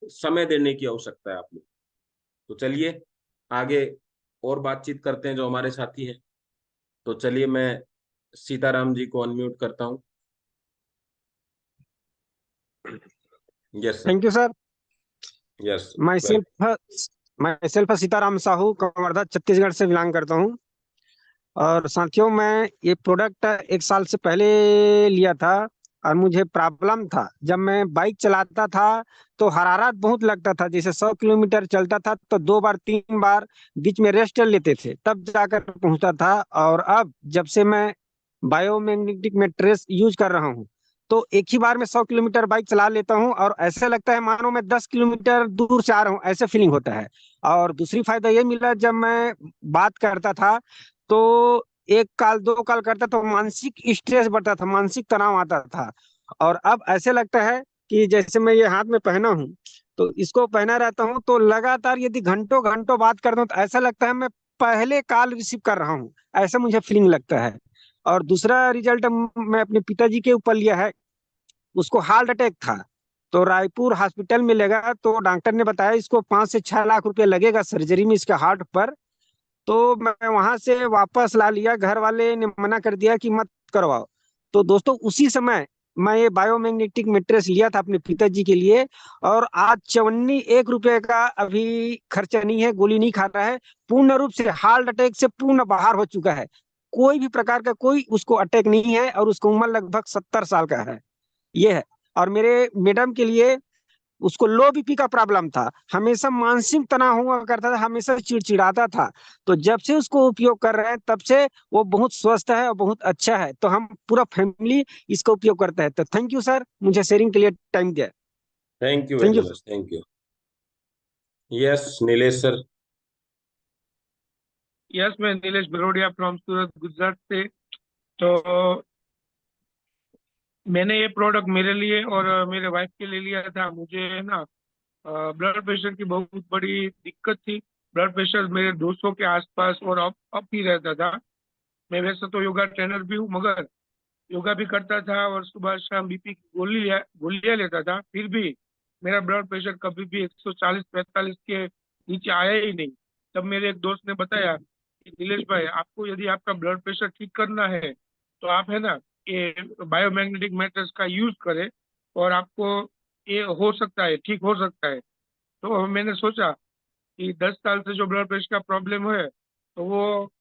समय देने की आवश्यकता है आप लोग। तो चलिए आगे और बातचीत करते हैं जो हमारे साथी हैं। तो चलिए मैं सीताराम जी को अनम्यूट करता हूँ। Yes sir. Thank you sir. Yes my welcome. Self Sitaram Sahu Kawardha Chhattisgarh से बिलोंग करता हूँ। और साथियों, मैं ये प्रोडक्ट 1 साल से पहले लिया था और मुझे प्रॉब्लम था। जब मैं बाइक चलाता था तो हरारत बहुत लगता था। जैसे 100 किलोमीटर चलता था तो 2 बार 3 बार बीच में रेस्ट लेते थे तब जाकर पहुंचता था। और अब जब से मैं बायोमैग्नेटिक मैट्रेस यूज कर रहा हूँ तो एक ही बार में 100 किलोमीटर बाइक चला लेता हूँ और ऐसा लगता है मानो मैं 10 किलोमीटर दूर से आ रहा हूँ, ऐसे फीलिंग होता है। और दूसरी फायदा ये मिला, जब मैं बात करता था तो 1 कॉल 2 कॉल करता तो मानसिक स्ट्रेस बढ़ता था, मानसिक तनाव आता था। और अब ऐसे लगता है कि जैसे मैं ये हाथ में पहना हूँ तो इसको पहना रहता हूँ तो लगातार यदि घंटों घंटों बात करता हूँ तो ऐसा लगता है मैं पहले कॉल रिसीव कर रहा हूँ, ऐसा मुझे फीलिंग लगता है। और दूसरा रिजल्ट मैं अपने पिताजी के ऊपर लिया है। उसको हार्ट अटैक था तो रायपुर हॉस्पिटल में लगा तो डॉक्टर ने बताया इसको 5 से 6 लाख रुपए लगेगा सर्जरी में इसके हार्ट पर। तो मैं वहां से वापस ला लिया, घर वाले ने मना कर दिया कि मत करवाओ। तो दोस्तों उसी समय मैं ये बायोमैग्नेटिक मैट्रेस लिया था अपने पिताजी के लिए। और आज 51 रुपए का अभी खर्चा नहीं है, गोली नहीं खा रहा है, पूर्ण रूप से हार्ट अटैक से पूर्ण बाहर हो चुका है। कोई भी प्रकार का कोई उसको अटैक नहीं है और उसकी उम्र लगभग 70 साल का है। ये है। और मेरे मैडम के लिए उसको लो बीपी का प्रॉब्लम था, हमेशा मानसिक तनाव हुआ करता था, हमेशा चिड़चिड़ाता था। तो जब से उसको उपयोग कर रहे हैं तब से वो बहुत स्वस्थ है और बहुत अच्छा है। तो हम पूरा फैमिली इसका उपयोग करता है। तो थैंक यू सर, मुझे शेयरिंग के लिए टाइम दिया। Thank you thank very you. Much. Thank you. Yes Nilesh sir. Yes, मैं नीलेश बरोडिया फ्रॉम सूरत गुजरात से। तो मैंने ये प्रोडक्ट मेरे लिए और मेरे वाइफ के लिए लिया था। मुझे ना ब्लड प्रेशर की बहुत बड़ी दिक्कत थी। ब्लड प्रेशर मेरे 200 के आसपास और अप ही रहता था। मैं वैसे तो योगा ट्रेनर भी हूँ, मगर योगा भी करता था और सुबह शाम बीपी की गोलियां लेता था, फिर भी मेरा ब्लड प्रेशर कभी भी 140-45 के नीचे आया ही नहीं। तब मेरे एक दोस्त ने बताया कि नीलेश भाई, आपको यदि आपका ब्लड प्रेशर ठीक करना है तो आप है ना ये बायोमैग्नेटिक मैट्रेस का यूज करें और आपको ये हो सकता है, ठीक हो सकता है। तो मैंने सोचा कि 10 साल से जो ब्लड प्रेशर का प्रॉब्लम है तो वो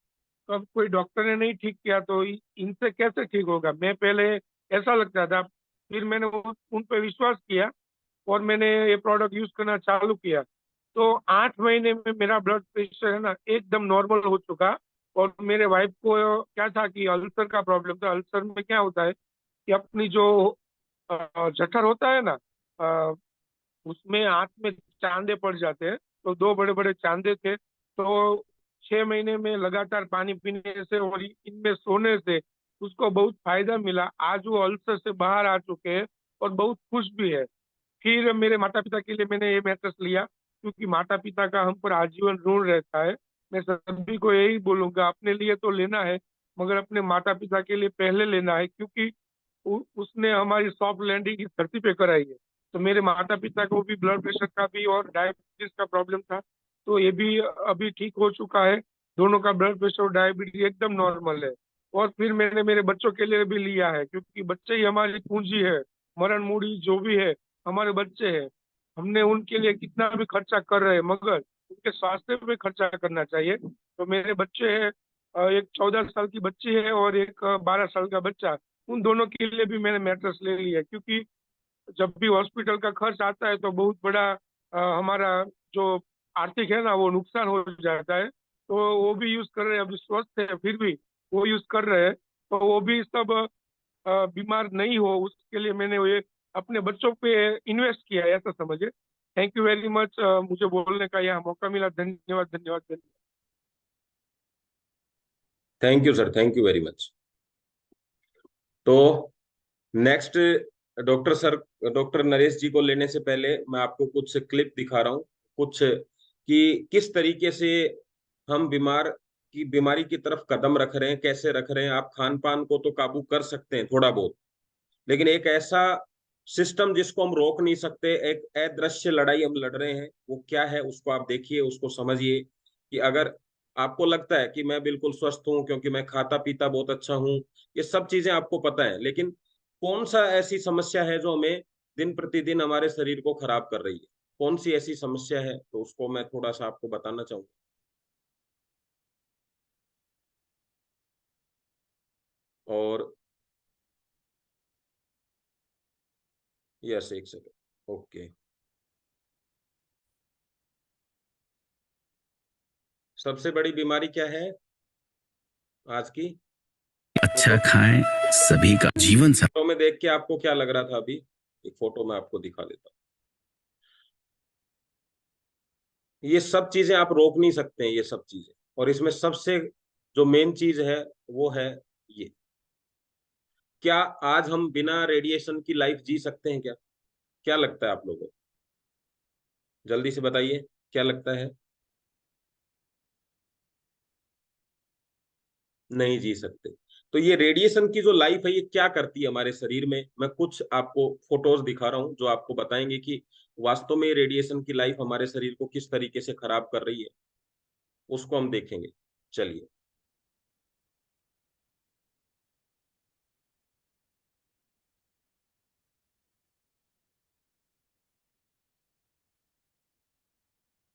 कब कोई डॉक्टर ने नहीं ठीक किया तो इनसे कैसे ठीक होगा। मैं पहले ऐसा लगता था, फिर मैंने उन पे विश्वास किया और मैंने ये प्रोडक्ट यूज करना चालू किया। तो 8 महीने में मेरा ब्लड प्रेशर है ना एकदम नॉर्मल हो चुका। और मेरे वाइफ को क्या था कि अल्सर का प्रॉब्लम था। अल्सर में क्या होता है कि अपनी जो जठर होता है ना, उसमें हाथ में चांदे पड़ जाते हैं। तो 2 बड़े बड़े चांदे थे। तो 6 महीने में लगातार पानी पीने से और इनमें सोने से उसको बहुत फायदा मिला। आज वो अल्सर से बाहर आ चुके हैं और बहुत खुश भी है। फिर मेरे माता पिता के लिए मैंने ये मैट्रेस लिया, क्योंकि माता पिता का हम पर आजीवन ऋण रहता है। मैं सभी को यही बोलूंगा, अपने लिए तो लेना है मगर अपने माता पिता के लिए पहले लेना है, क्योंकि उसने हमारी सॉफ्ट लैंडिंग इस धरती पे कराई है। तो मेरे माता पिता को भी ब्लड प्रेशर का भी और डायबिटीज का प्रॉब्लम था। तो ये भी अभी ठीक हो चुका है। दोनों का ब्लड प्रेशर और डायबिटीज एकदम नॉर्मल है। और फिर मैंने मेरे बच्चों के लिए भी लिया है, क्योंकि बच्चे ही हमारी पूंजी है, मरण मूड़ी जो भी है हमारे बच्चे हैं। हमने उनके लिए कितना भी खर्चा कर रहे हैं, मगर उनके स्वास्थ्य पे खर्चा करना चाहिए। तो मेरे बच्चे हैं, एक 14 साल की बच्ची है और एक 12 साल का बच्चा। उन दोनों के लिए भी मैंने मैट्रेस ले लिया है, क्योंकि जब भी हॉस्पिटल का खर्च आता है तो बहुत बड़ा हमारा जो आर्थिक है ना वो नुकसान हो जाता है। तो वो भी यूज कर रहे हैं, अभी स्वस्थ है फिर भी वो यूज कर रहे हैं। तो वो भी सब बीमार नहीं हो उसके लिए मैंने ये अपने बच्चों पे इन्वेस्ट किया है, ऐसा समझे। थैंक यू वेरी मच, मुझे बोलने का यह मौका मिला। धन्यवाद धन्यवाद धन्यवाद। Thank you sir, thank you very much. तो next doctor sir, doctor Naresh ji को लेने से पहले मैं आपको कुछ क्लिप दिखा रहा हूँ, कुछ कि किस तरीके से हम बीमारी की तरफ कदम रख रहे हैं, कैसे रख रहे हैं। आप खान पान को तो काबू कर सकते हैं थोड़ा बहुत, लेकिन एक ऐसा सिस्टम जिसको हम रोक नहीं सकते, एक अदृश्य लड़ाई हम लड़ रहे हैं, वो क्या है उसको आप देखिए, उसको समझिए। कि अगर आपको लगता है कि मैं बिल्कुल स्वस्थ हूं क्योंकि मैं खाता पीता बहुत अच्छा हूं, ये सब चीजें आपको पता है, लेकिन कौन सा ऐसी समस्या है जो हमें दिन प्रतिदिन हमारे शरीर को खराब कर रही है, कौन सी ऐसी समस्या है, तो उसको मैं थोड़ा सा आपको बताना चाहूंगा। और यस, एक सेकंड, ओके। सबसे बड़ी बीमारी क्या है आज की? अच्छा खाएं, सभी का जीवन फोटो में देख के आपको क्या लग रहा था? अभी एक फोटो में आपको दिखा देता हूँ। ये सब चीजें आप रोक नहीं सकते हैं, ये सब चीजें। और इसमें सबसे जो मेन चीज है वो है ये, क्या आज हम बिना रेडिएशन की लाइफ जी सकते हैं क्या? क्या लगता है आप लोगों को? जल्दी से बताइए, क्या लगता है? नहीं जी सकते। तो ये रेडिएशन की जो लाइफ है ये क्या करती है हमारे शरीर में, मैं कुछ आपको फोटोज दिखा रहा हूं जो आपको बताएंगे कि वास्तव में रेडिएशन की लाइफ हमारे शरीर को किस तरीके से खराब कर रही है, उसको हम देखेंगे। चलिए।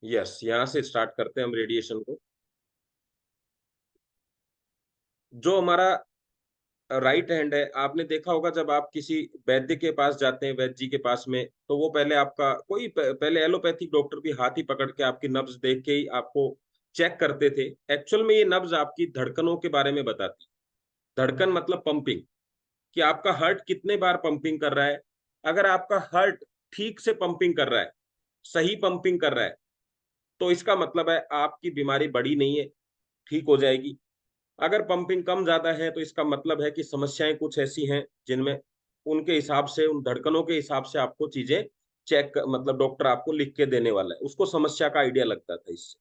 यस, यहां से स्टार्ट करते हैं हम रेडिएशन को। जो हमारा राइट हैंड है, आपने देखा होगा जब आप किसी वैद्य के पास जाते हैं, वैद्य जी के पास में, तो वो पहले आपका कोई पहले एलोपैथिक डॉक्टर भी हाथ ही पकड़ के आपकी नब्ज देख के ही आपको चेक करते थे। एक्चुअल में ये नब्ज आपकी धड़कनों के बारे में बताती है। धड़कन मतलब पंपिंग, कि आपका हार्ट कितने बार पंपिंग कर रहा है। अगर आपका हार्ट ठीक से पंपिंग कर रहा है, सही पंपिंग कर रहा है, तो इसका मतलब है आपकी बीमारी बड़ी नहीं है, ठीक हो जाएगी। अगर पंपिंग कम ज्यादा है तो इसका मतलब है कि समस्याएं कुछ ऐसी हैं जिनमें उनके हिसाब से, उन धड़कनों के हिसाब से आपको चीजें चेक, मतलब डॉक्टर आपको लिख के देने वाला है, उसको समस्या का आइडिया लगता था इससे।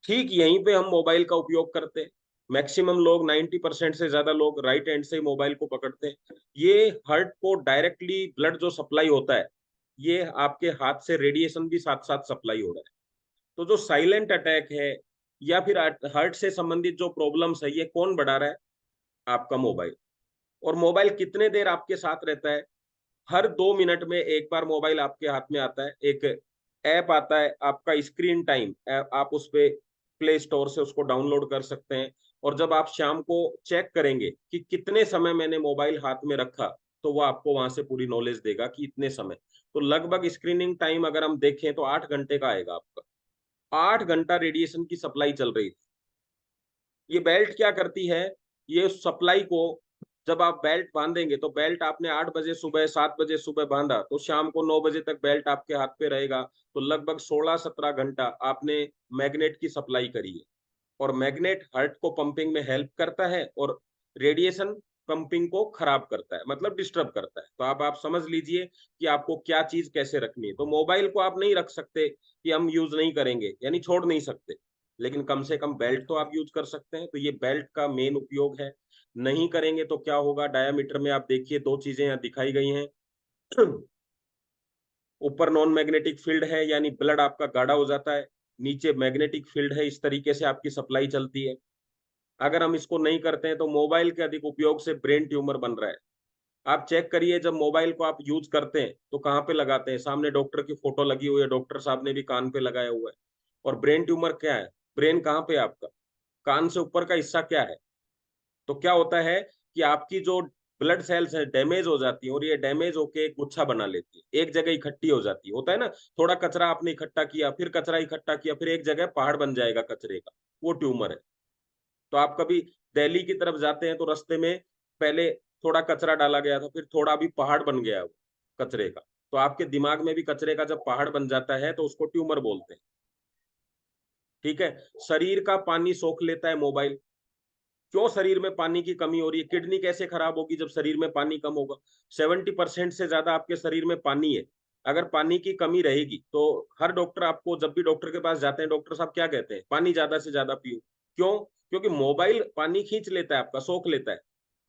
ठीक यहीं पे हम मोबाइल का उपयोग करते हैं। मैक्सिमम लोग 90% से ज्यादा लोग राइट हैंड से ही मोबाइल को पकड़ते हैं। ये हार्ट को डायरेक्टली ब्लड जो सप्लाई होता है, ये आपके हाथ से रेडिएशन भी साथ साथ सप्लाई हो रहा है। तो जो साइलेंट अटैक है या फिर हार्ट से संबंधित जो प्रॉब्लम्स है, ये कौन बढ़ा रहा है? आपका मोबाइल। और मोबाइल कितने देर आपके साथ रहता है? हर 2 मिनट में एक बार मोबाइल आपके हाथ में आता है। एक ऐप आता है आपका स्क्रीन टाइम, आप उस पे प्ले स्टोर से उसको डाउनलोड कर सकते हैं। और जब आप शाम को चेक करेंगे कि कितने समय मैंने मोबाइल हाथ में रखा, तो वो आपको वहां से पूरी नॉलेज देगा कि इतने समय। तो लगभग स्क्रीनिंग टाइम अगर हम देखें तो 8 घंटे का आएगा आपका। 8 घंटा रेडिएशन की सप्लाई चल रही थी। ये बेल्ट क्या करती है? ये सप्लाई को, जब आप बेल्ट बांधेंगे तो बेल्ट आपने 8 बजे सुबह, 7 बजे सुबह बांधा, तो शाम को 9 बजे तक बेल्ट आपके हाथ पे रहेगा। तो लगभग 16-17 घंटा आपने मैग्नेट की सप्लाई करी है। और मैग्नेट हार्ट को पंपिंग में हेल्प करता है और रेडिएशन पंपिंग को खराब करता है, मतलब डिस्टर्ब करता है। तो आप समझ लीजिए कि आपको क्या चीज कैसे रखनी है। तो मोबाइल को आप नहीं रख सकते कि हम यूज नहीं करेंगे, यानी छोड़ नहीं सकते, लेकिन कम से कम बेल्ट तो आप यूज कर सकते हैं। तो ये बेल्ट का मेन उपयोग है। नहीं करेंगे तो क्या होगा? डायामीटर में आप देखिए 2 चीजें यहाँ दिखाई गई हैं। ऊपर नॉन मैग्नेटिक फील्ड है, यानी ब्लड आपका गाढ़ा हो जाता है। नीचे मैग्नेटिक फील्ड है, इस तरीके से आपकी सप्लाई चलती है। अगर हम इसको नहीं करते हैं तो मोबाइल के अधिक उपयोग से ब्रेन ट्यूमर बन रहा है। आप चेक करिए, जब मोबाइल को आप यूज करते हैं तो कहाँ पे लगाते हैं? सामने डॉक्टर की फोटो लगी हुई है, डॉक्टर साहब ने भी कान पे लगाया हुआ है। और ब्रेन ट्यूमर क्या है? ब्रेन कहाँ पे है आपका? कान से ऊपर का हिस्सा क्या है? तो क्या होता है कि आपकी जो ब्लड सेल्स है डैमेज हो जाती है, और ये डैमेज होके एक गुच्छा बना लेती है, एक जगह इकट्ठी हो जाती है। होता है ना, थोड़ा कचरा आपने इकट्ठा किया, फिर कचरा इकट्ठा किया, फिर एक जगह पहाड़ बन जाएगा कचरे का, वो ट्यूमर है। तो आप कभी दिल्ली की तरफ जाते हैं तो रास्ते में पहले थोड़ा कचरा डाला गया था, फिर थोड़ा अभी पहाड़ बन गया है वो कचरे का। तो आपके दिमाग में भी कचरे का जब पहाड़ बन जाता है तो उसको ट्यूमर बोलते हैं। ठीक है। शरीर का पानी सोख लेता है मोबाइल। क्यों शरीर में पानी की कमी हो रही है? किडनी कैसे खराब होगी जब शरीर में पानी कम होगा? 70% से ज्यादा आपके शरीर में पानी है। अगर पानी की कमी रहेगी तो हर डॉक्टर आपको, जब भी डॉक्टर के पास जाते हैं, डॉक्टर साहब क्या कहते हैं? पानी ज्यादा से ज्यादा पियो। क्यों? क्योंकि मोबाइल पानी खींच लेता है आपका, सोख लेता है।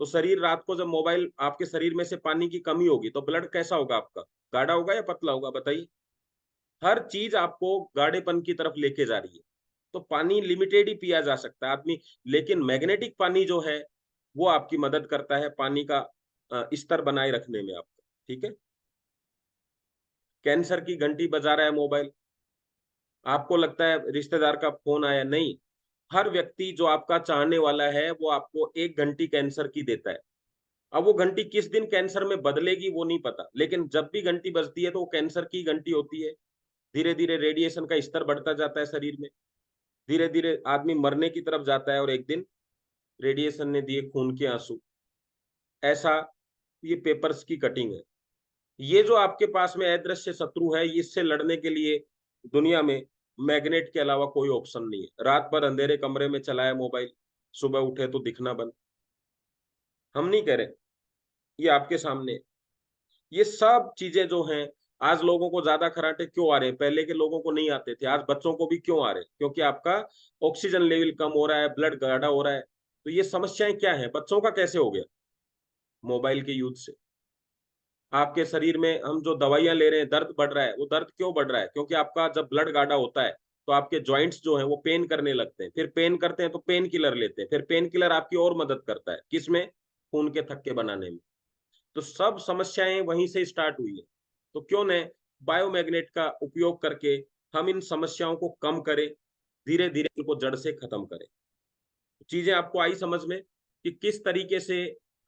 तो शरीर रात को जब मोबाइल, आपके शरीर में से पानी की कमी होगी तो ब्लड कैसा होगा आपका? गाढ़ा होगा या पतला होगा? बताइए। हर चीज आपको गाढ़ेपन की तरफ लेके जा रही है। तो पानी लिमिटेड ही पिया जा सकता है आदमी, लेकिन मैग्नेटिक पानी जो है वो आपकी मदद करता है पानी का स्तर बनाए रखने में आपका। ठीक है। कैंसर की घंटी बजा रहा है मोबाइल, आपको लगता है रिश्तेदार का फोन आया? नहीं। हर व्यक्ति जो आपका चाहने वाला है वो आपको एक घंटी कैंसर की देता है। अब वो घंटी किस दिन कैंसर में बदलेगी वो नहीं पता, लेकिन जब भी घंटी बजती है तो वो कैंसर की घंटी होती है। धीरे धीरे रेडिएशन का स्तर बढ़ता जाता है शरीर में, धीरे धीरे आदमी मरने की तरफ जाता है, और एक दिन रेडिएशन ने दिए खून के आंसू। ऐसा ये पेपर्स की कटिंग है। ये जो आपके पास में अदृश्य शत्रु है, इससे लड़ने के लिए दुनिया में मैग्नेट के अलावा कोई ऑप्शन नहीं है। रात भर अंधेरे कमरे में चलाया मोबाइल, सुबह उठे तो दिखना बंद। हम नहीं कह रहे, ये आपके सामने है। ये सब चीजें जो हैं, आज लोगों को ज्यादा खर्राटे क्यों आ रहे हैं? पहले के लोगों को नहीं आते थे। आज बच्चों को भी क्यों आ रहे हैं? क्योंकि आपका ऑक्सीजन लेवल कम हो रहा है, ब्लड गाढ़ा हो रहा है। तो ये समस्याएं क्या है? बच्चों का कैसे हो गया? मोबाइल के यूज से। आपके शरीर में हम जो दवाइयां ले रहे हैं, दर्द बढ़ रहा है। वो दर्द क्यों बढ़ रहा है? क्योंकि आपका जब ब्लड गाढ़ा होता है तो आपके जॉइंट्स जो हैं वो पेन करने लगते हैं, फिर पेन करते हैं तो पेन किलर लेते हैं, फिर पेन किलर आपकी और मदद करता है किसमें? खून के थक्के बनाने में। तो सब समस्याएं वहीं से स्टार्ट हुई है। तो क्यों न बायोमैग्नेट का उपयोग करके हम इन समस्याओं को कम करें, धीरे धीरे इनको जड़ से खत्म करें। चीजें आपको आई समझ में कि किस तरीके से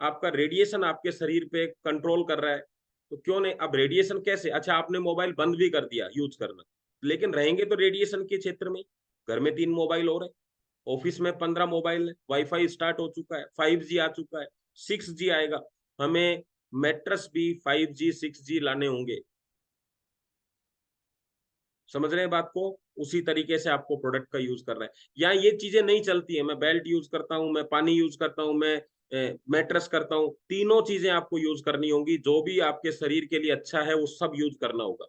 आपका रेडिएशन आपके शरीर पे कंट्रोल कर रहा है? तो क्यों नहीं? अब रेडिएशन कैसे? अच्छा, आपने मोबाइल बंद भी कर दिया यूज करना, लेकिन रहेंगे तो रेडिएशन के क्षेत्र में। घर में 3 मोबाइल और है, ऑफिस में 15 मोबाइल है, वाईफाई स्टार्ट हो चुका है, 5G आ चुका है, 6G आएगा। हमें मैट्रेस भी 5G 6G लाने होंगे। समझ रहे हैं बात को? उसी तरीके से आपको प्रोडक्ट का यूज करना है। यहाँ ये चीजें नहीं चलती है, मैं बेल्ट यूज करता हूँ, मैं पानी यूज करता हूँ, मैं मैट्रेस करता हूँ। तीनों चीजें आपको यूज करनी होंगी। जो भी आपके शरीर के लिए अच्छा है वो सब यूज करना होगा।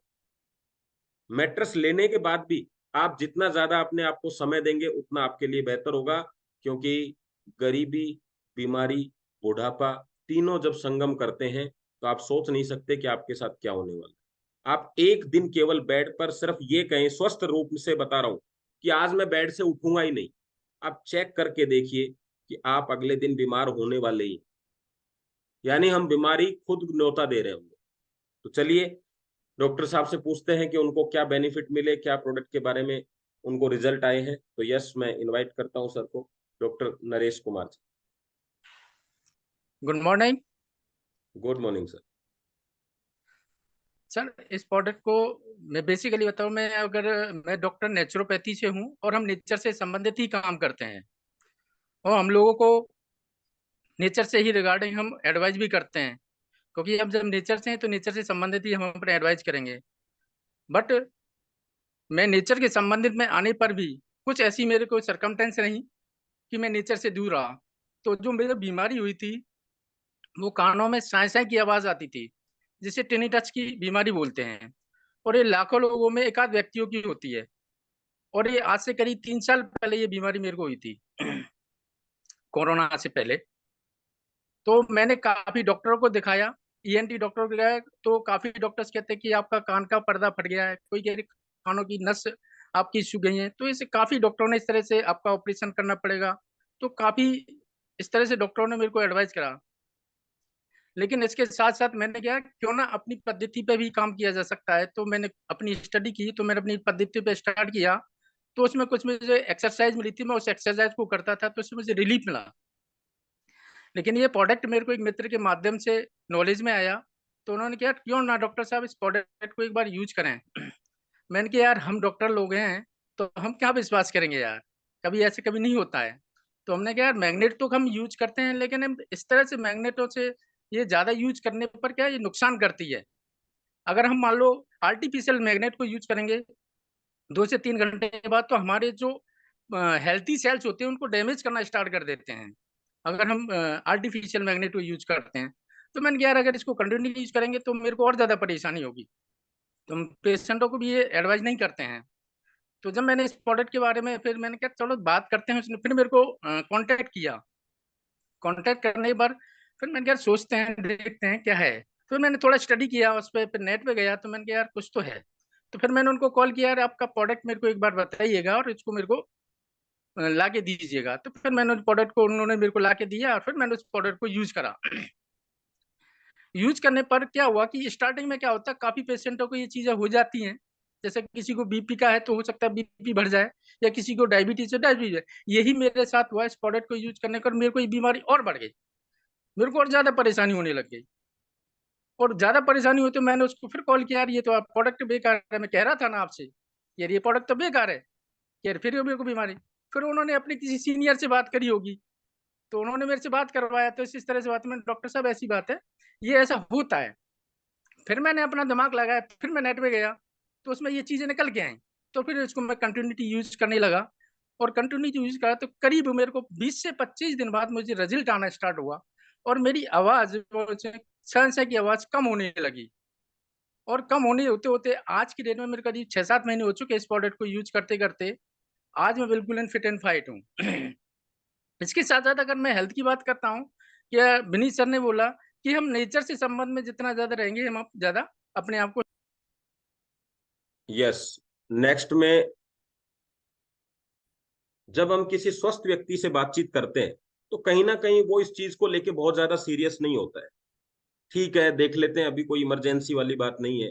मैट्रेस लेने के बाद भी आप जितना ज्यादा अपने आप को समय देंगे उतना आपके लिए बेहतर होगा, क्योंकि गरीबी, बीमारी, बुढ़ापा तीनों जब संगम करते हैं तो आप सोच नहीं सकते कि आपके साथ क्या होने वाला है। आप एक दिन केवल बेड पर सिर्फ ये कहें, स्वस्थ रूप से बता रहा हूं, कि आज मैं बेड से उठूंगा ही नहीं, आप चेक करके देखिए कि आप अगले दिन बीमार होने वाले ही। यानी हम बीमारी खुद न्योता दे रहे होंगे। तो चलिए डॉक्टर साहब से पूछते हैं कि उनको क्या बेनिफिट मिले, क्या प्रोडक्ट के बारे में उनको रिजल्ट आए हैं। तो यस, मैं इनवाइट करता हूं सर को, doctor Naresh Kumar ji. Good morning. Good morning sir. Sir, इस प्रोडक्ट को मैं बेसिकली बताऊं, मैं डॉक्टर नेचुरोपैथी से हूं और हम नेचर से संबंधित ही काम करते हैं, और हम लोगों को नेचर से ही रिगार्डिंग हम एडवाइस भी करते हैं, क्योंकि हम जब नेचर से हैं तो नेचर से संबंधित ही हम अपने एडवाइस करेंगे। बट मैं नेचर के संबंधित में आने पर भी कुछ ऐसी मेरे को सरकमटेंस रही कि मैं नेचर से दूर रहा। तो जो मेरी बीमारी हुई थी वो कानों में साए साए की आवाज आती थी, जिसे टिनिटस की बीमारी बोलते हैं, और ये लाखों लोगों में एकाध व्यक्तियों की होती है। और ये आज से करीब 3 साल पहले ये बीमारी मेरे को हुई थी कोरोना से पहले। तो मैंने काफी डॉक्टरों को दिखाया, ईएनटी डॉक्टर को दिखाया, तो काफी डॉक्टर्स कहते हैं कि आपका कान का पर्दा फट गया है, कोई कह रहे कानों की नस आपकी इश्यू गई हैं, तो इसे काफी डॉक्टरों ने इस तरह से आपका ऑपरेशन करना पड़ेगा, तो काफी इस तरह से डॉक्टरों ने मेरे को एडवाइस करा। लेकिन इसके साथ साथ मैंने क्या क्यों ना अपनी पद्धति पे भी काम किया जा सकता है, तो मैंने अपनी स्टडी की, तो मैंने अपनी पद्धति पे स्टार्ट किया। तो उसमें कुछ मुझे एक्सरसाइज मिली थी, मैं उस एक्सरसाइज को करता था, तो उसमें मुझे रिलीफ मिला। लेकिन ये प्रोडक्ट मेरे को एक मित्र के माध्यम से नॉलेज में आया, तो उन्होंने कहा क्यों ना डॉक्टर साहब इस प्रोडक्ट को एक बार यूज करें। मैंने कहा यार हम डॉक्टर लोग हैं, तो हम क्या विश्वास करेंगे यार, कभी ऐसे कभी नहीं होता है। तो हमने कहा यार मैग्नेट तो हम यूज करते हैं, लेकिन हम इस तरह से मैग्नेटों से ये ज्यादा यूज करने पर क्या ये नुकसान करती है। अगर हम मान लो आर्टिफिशियल मैग्नेट को यूज करेंगे 2 से 3 घंटे के बाद, तो हमारे जो हेल्थी सेल्स होते हैं उनको डैमेज करना स्टार्ट कर देते हैं, अगर हम आर्टिफिशियल मैग्नेट को यूज करते हैं। तो मैंने कहा यार अगर इसको कंटिन्यू यूज करेंगे तो मेरे को और ज्यादा परेशानी होगी, तो हम पेशेंटों को भी ये एडवाइस नहीं करते हैं। तो जब मैंने इस प्रोडक्ट के बारे में फिर मैंने कहा चलो बात करते हैं, उसने फिर मेरे को कांटेक्ट किया। कांटेक्ट करने के बाद फिर मैंने कहा सोचते हैं देखते हैं क्या है। फिर मैंने थोड़ा स्टडी किया उस पर, फिर नेट पे गया, तो मैंने कहा यार कुछ तो है। तो फिर मैंने उनको कॉल किया, यार आपका प्रोडक्ट मेरे को एक बार बताइएगा और इसको मेरे को ला के दीजिएगा। तो फिर मैंने उस प्रोडक्ट को उन्होंने मेरे को ला के दिया, और फिर मैंने उस प्रोडक्ट को यूज करा। यूज करने पर क्या हुआ कि स्टार्टिंग में क्या होता है, काफी पेशेंटों को ये चीजें हो जाती हैं। जैसे किसी को बीपी का है तो हो सकता है बीपी बढ़ जाए, या किसी को डायबिटीज है डायबिटीज है। यही मेरे साथ हुआ, इस प्रोडक्ट को यूज करने पर मेरे को ये बीमारी और बढ़ गई, मेरे को और ज्यादा परेशानी होने लग गई। और ज्यादा परेशानी हुई तो मैंने उसको फिर कॉल किया, यार ये तो आप प्रोडक्ट बेकार है, मैं कह रहा था ना आपसे यार ये प्रोडक्ट तो बेकार है, यार फिर मेरे को बीमारी। फिर उन्होंने अपने किसी सीनियर से बात करी होगी, तो उन्होंने मेरे से बात करवाया, तो इस तरह से बात, मैंने डॉक्टर साहब ऐसी बात है, ये ऐसा होता है। फिर मैंने अपना दिमाग लगाया, फिर मैं नेट पे गया, तो उसमें ये चीजें निकल के आई। तो फिर इसको मैं कंटिन्यूटी यूज करने लगा, और कंटिन्यूटी यूज करा तो करीब मेरे को 20 से 25 दिन बाद मुझे रिजल्ट आना स्टार्ट हुआ, और मेरी आवाज सहनसा की आवाज कम होने लगी। और कम होने होते होते आज की डेट में मेरे करीब 6-7 महीने हो चुके इस प्रोडक्ट को यूज करते करते। आज मैं बिल्कुल फिट एंड फाइट हूँ। इसके साथ साथ अगर मैं हेल्थ की बात करता हूँ, क्या विनीत सर ने बोला कि हम नेचर से संबंध में जितना ज्यादा रहेंगे हम ज्यादा अपने आप को। यस, नेक्स्ट में जब हम किसी स्वस्थ व्यक्ति से बातचीत करते हैं तो कहीं ना कहीं वो इस चीज को लेके बहुत ज्यादा सीरियस नहीं होता है। ठीक है, देख लेते हैं, अभी कोई इमरजेंसी वाली बात नहीं है।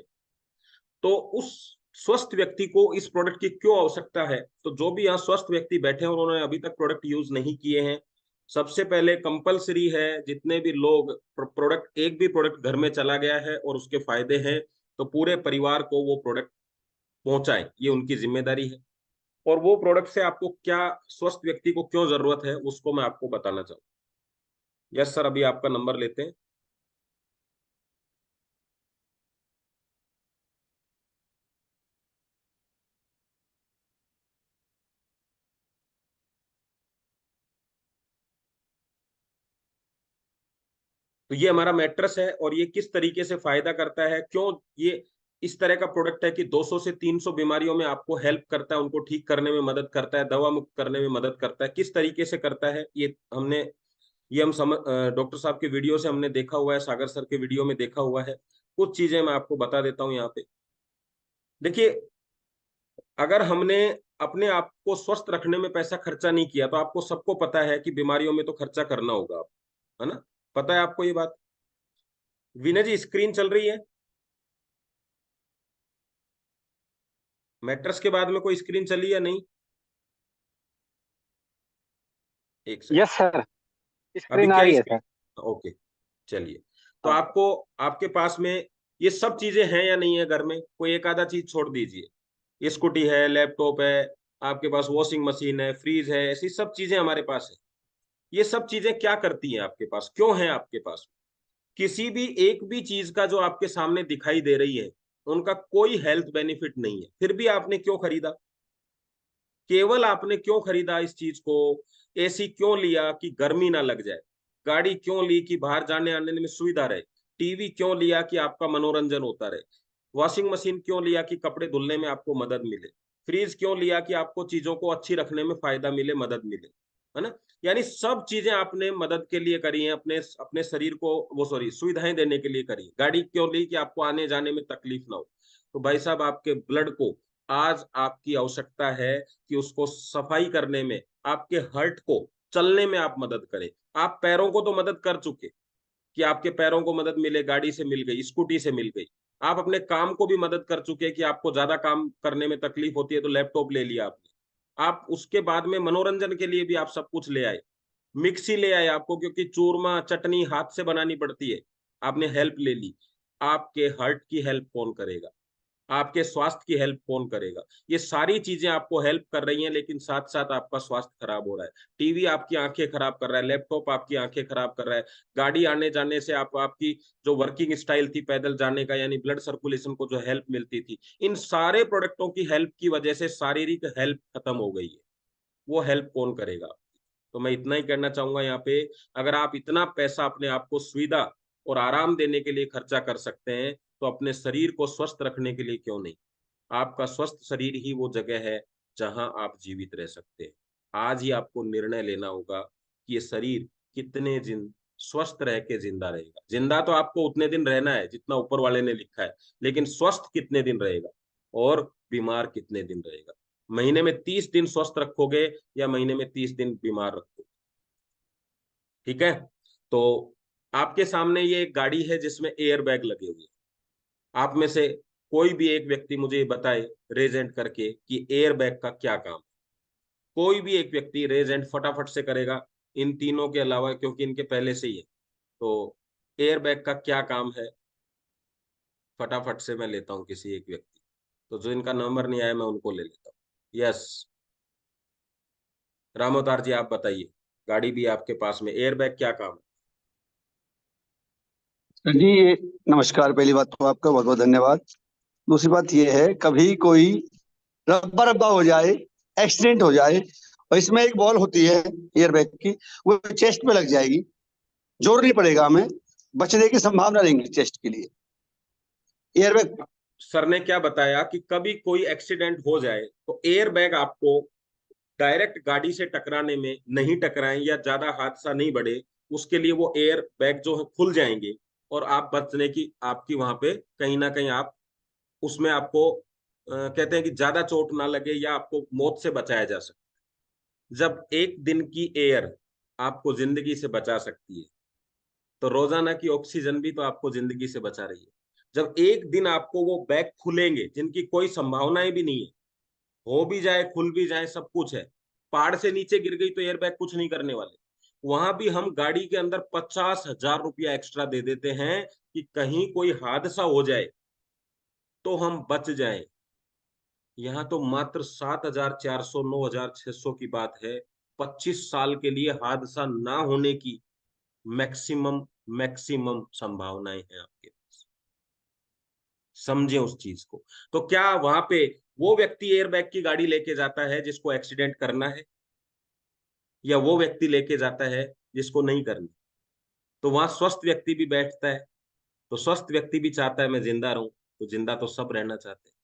तो उस स्वस्थ व्यक्ति को इस प्रोडक्ट की क्यों आवश्यकता है? तो जो भी यहाँ स्वस्थ व्यक्ति बैठे हैं और उन्होंने अभी तक प्रोडक्ट यूज नहीं किए हैं, सबसे पहले कंपलसरी है, जितने भी लोग प्रोडक्ट, एक भी प्रोडक्ट घर में चला गया है और उसके फायदे हैं, तो पूरे परिवार को वो प्रोडक्ट पहुंचाएं, ये उनकी जिम्मेदारी है। और वो प्रोडक्ट से आपको क्या, स्वस्थ व्यक्ति को क्यों जरूरत है, उसको मैं आपको बताना चाहूँ। यस सर, अभी आपका नंबर लेते हैं। तो ये हमारा मैट्रेस है, और ये किस तरीके से फायदा करता है, क्यों ये इस तरह का प्रोडक्ट है कि 200 से 300 बीमारियों में आपको हेल्प करता है, उनको ठीक करने में मदद करता है, दवा मुक्त करने में मदद करता है। किस तरीके से करता है ये हम डॉक्टर साहब के वीडियो से हमने देखा हुआ है, सागर सर के वीडियो में देखा हुआ है। कुछ चीजें मैं आपको बता देता हूँ यहाँ पे। देखिए, अगर हमने अपने आप को स्वस्थ रखने में पैसा खर्चा नहीं किया, तो आपको सबको पता है कि बीमारियों में तो खर्चा करना होगा, है ना? पता है आपको ये बात? विनय जी, स्क्रीन चल रही है? मैट्रेस के बाद में कोई स्क्रीन चली या नहीं? एक सेकंड। यस सर, अभी स्क्रीन आ क्या रही है स्क्रीन? सर। ओके, चलिए। तो आपको, आपके पास में ये सब चीजें हैं या नहीं है घर में? कोई एक आधा चीज छोड़ दीजिए। स्कूटी है, लैपटॉप है, आपके पास वॉशिंग मशीन है, फ्रीज है, ऐसी सब चीजें हमारे पास है। ये सब चीजें क्या करती हैं आपके पास, क्यों है आपके पास? किसी भी एक भी चीज का जो आपके सामने दिखाई दे रही है, उनका कोई हेल्थ बेनिफिट नहीं है, फिर भी आपने क्यों खरीदा? केवल आपने क्यों खरीदा इस चीज को? एसी क्यों लिया कि गर्मी ना लग जाए? गाड़ी क्यों ली कि बाहर जाने आने में सुविधा रहे? टीवी क्यों लिया कि आपका मनोरंजन होता रहे? वॉशिंग मशीन क्यों लिया कि कपड़े धुलने में आपको मदद मिले? फ्रीज क्यों लिया कि आपको चीजों को अच्छी रखने में फायदा मिले, मदद मिले, है ना? यानी सब चीजें आपने मदद के लिए करी हैं, अपने अपने शरीर को सुविधाएं देने के लिए करी। गाड़ी क्यों ली कि आपको आने जाने में तकलीफ ना हो। तो भाई साहब, आपके ब्लड को आज आपकी आवश्यकता है कि उसको सफाई करने में, आपके हर्ट को चलने में आप मदद करें। आप पैरों को तो मदद कर चुके कि आपके पैरों को मदद मिले, गाड़ी से मिल गई, स्कूटी से मिल गई। आप अपने काम को भी मदद कर चुके कि आपको ज्यादा काम करने में तकलीफ होती है तो लैपटॉप ले लिया आपने। आप उसके बाद में मनोरंजन के लिए भी आप सब कुछ ले आए। मिक्सी ले आए आपको, क्योंकि चूरमा चटनी हाथ से बनानी पड़ती है, आपने हेल्प ले ली। आपके हर्ट की हेल्प कौन करेगा? आपके स्वास्थ्य की हेल्प कौन करेगा? ये सारी चीजें आपको हेल्प कर रही हैं, लेकिन साथ साथ आपका स्वास्थ्य खराब हो रहा है। टीवी आपकी आंखें खराब कर रहा है, लैपटॉप आपकी आंखें खराब कर रहा है, गाड़ी आने जाने से आपकी जो वर्किंग स्टाइल थी पैदल जाने का, यानी ब्लड सर्कुलेशन को जो हेल्प मिलती थी, इन सारे प्रोडक्टों की हेल्प की वजह से शारीरिक हेल्प खत्म हो गई है। वो हेल्प कौन करेगा? तो मैं इतना ही कहना चाहूंगा यहाँ पे, अगर आप इतना पैसा अपने आप को सुविधा और आराम देने के लिए खर्चा कर सकते हैं, तो अपने शरीर को स्वस्थ रखने के लिए क्यों नहीं? आपका स्वस्थ शरीर ही वो जगह है जहां आप जीवित रह सकते हैं। आज ही आपको निर्णय लेना होगा कि ये शरीर कितने दिन स्वस्थ रह के जिंदा रहेगा। जिंदा तो आपको उतने दिन रहना है जितना ऊपर वाले ने लिखा है, लेकिन स्वस्थ कितने दिन रहेगा और बीमार कितने दिन रहेगा? महीने में 30 दिन स्वस्थ रखोगे या महीने में 30 दिन बीमार रखोगे? ठीक है। तो आपके सामने ये एक गाड़ी है जिसमें एयर बैग लगे हुए हैं। आप में से कोई भी एक व्यक्ति मुझे ये बताए रेज हैंड करके कि एयर बैग का क्या काम है। कोई भी एक व्यक्ति रेज हैंड फटाफट से करेगा, इन तीनों के अलावा, क्योंकि इनके पहले से ही है। तो एयर बैग का क्या काम है? फटाफट से मैं लेता हूँ किसी एक व्यक्ति, तो जो इनका नंबर नहीं आया मैं उनको ले लेता हूँ। यस, रामोतार जी आप बताइए, गाड़ी भी आपके पास में, एयर बैग क्या काम है? जी नमस्कार। पहली बात तो आपका बहुत बहुत धन्यवाद। दूसरी बात ये है, कभी कोई रब्बा रब्बा हो जाए, एक्सीडेंट हो जाए, और इसमें एक बॉल होती है एयर बैग की, वो चेस्ट पे लग जाएगी, जोर नहीं पड़ेगा, हमें बचने की संभावना रहेगी चेस्ट के लिए। एयर बैग सर ने क्या बताया कि कभी कोई एक्सीडेंट हो जाए तो एयर बैग आपको डायरेक्ट गाड़ी से टकराने में नहीं टकराएं या ज्यादा हादसा नहीं बढ़े, उसके लिए वो एयर बैग जो है खुल जाएंगे और आप बचने की, आपकी वहां पे कहीं ना कहीं आप उसमें आपको कहते हैं कि ज्यादा चोट ना लगे या आपको मौत से बचाया जा सकता है। जब एक दिन की एयर आपको जिंदगी से बचा सकती है, तो रोजाना की ऑक्सीजन भी तो आपको जिंदगी से बचा रही है। जब एक दिन आपको वो बैग खुलेंगे जिनकी कोई संभावनाएं भी नहीं है, हो भी जाए खुल भी जाए सब कुछ है, पहाड़ से नीचे गिर गई तो एयरबैग कुछ नहीं करने वाले। वहां भी हम गाड़ी के अंदर 50,000 रुपया एक्स्ट्रा दे देते हैं कि कहीं कोई हादसा हो जाए तो हम बच जाएं। यहाँ तो मात्र 7,400 9,600 की बात है। 25 साल के लिए हादसा ना होने की मैक्सिमम मैक्सिमम संभावनाएं हैं आपके पास। समझे उस चीज को। तो क्या वहां पे वो व्यक्ति एयरबैग की गाड़ी लेके जाता है जिसको एक्सीडेंट करना है, या वो व्यक्ति लेके जाता है जिसको नहीं करना? तो वहां स्वस्थ व्यक्ति भी बैठता है। तो स्वस्थ व्यक्ति भी चाहता है मैं जिंदा रहूं, तो जिंदा तो सब रहना चाहते हैं।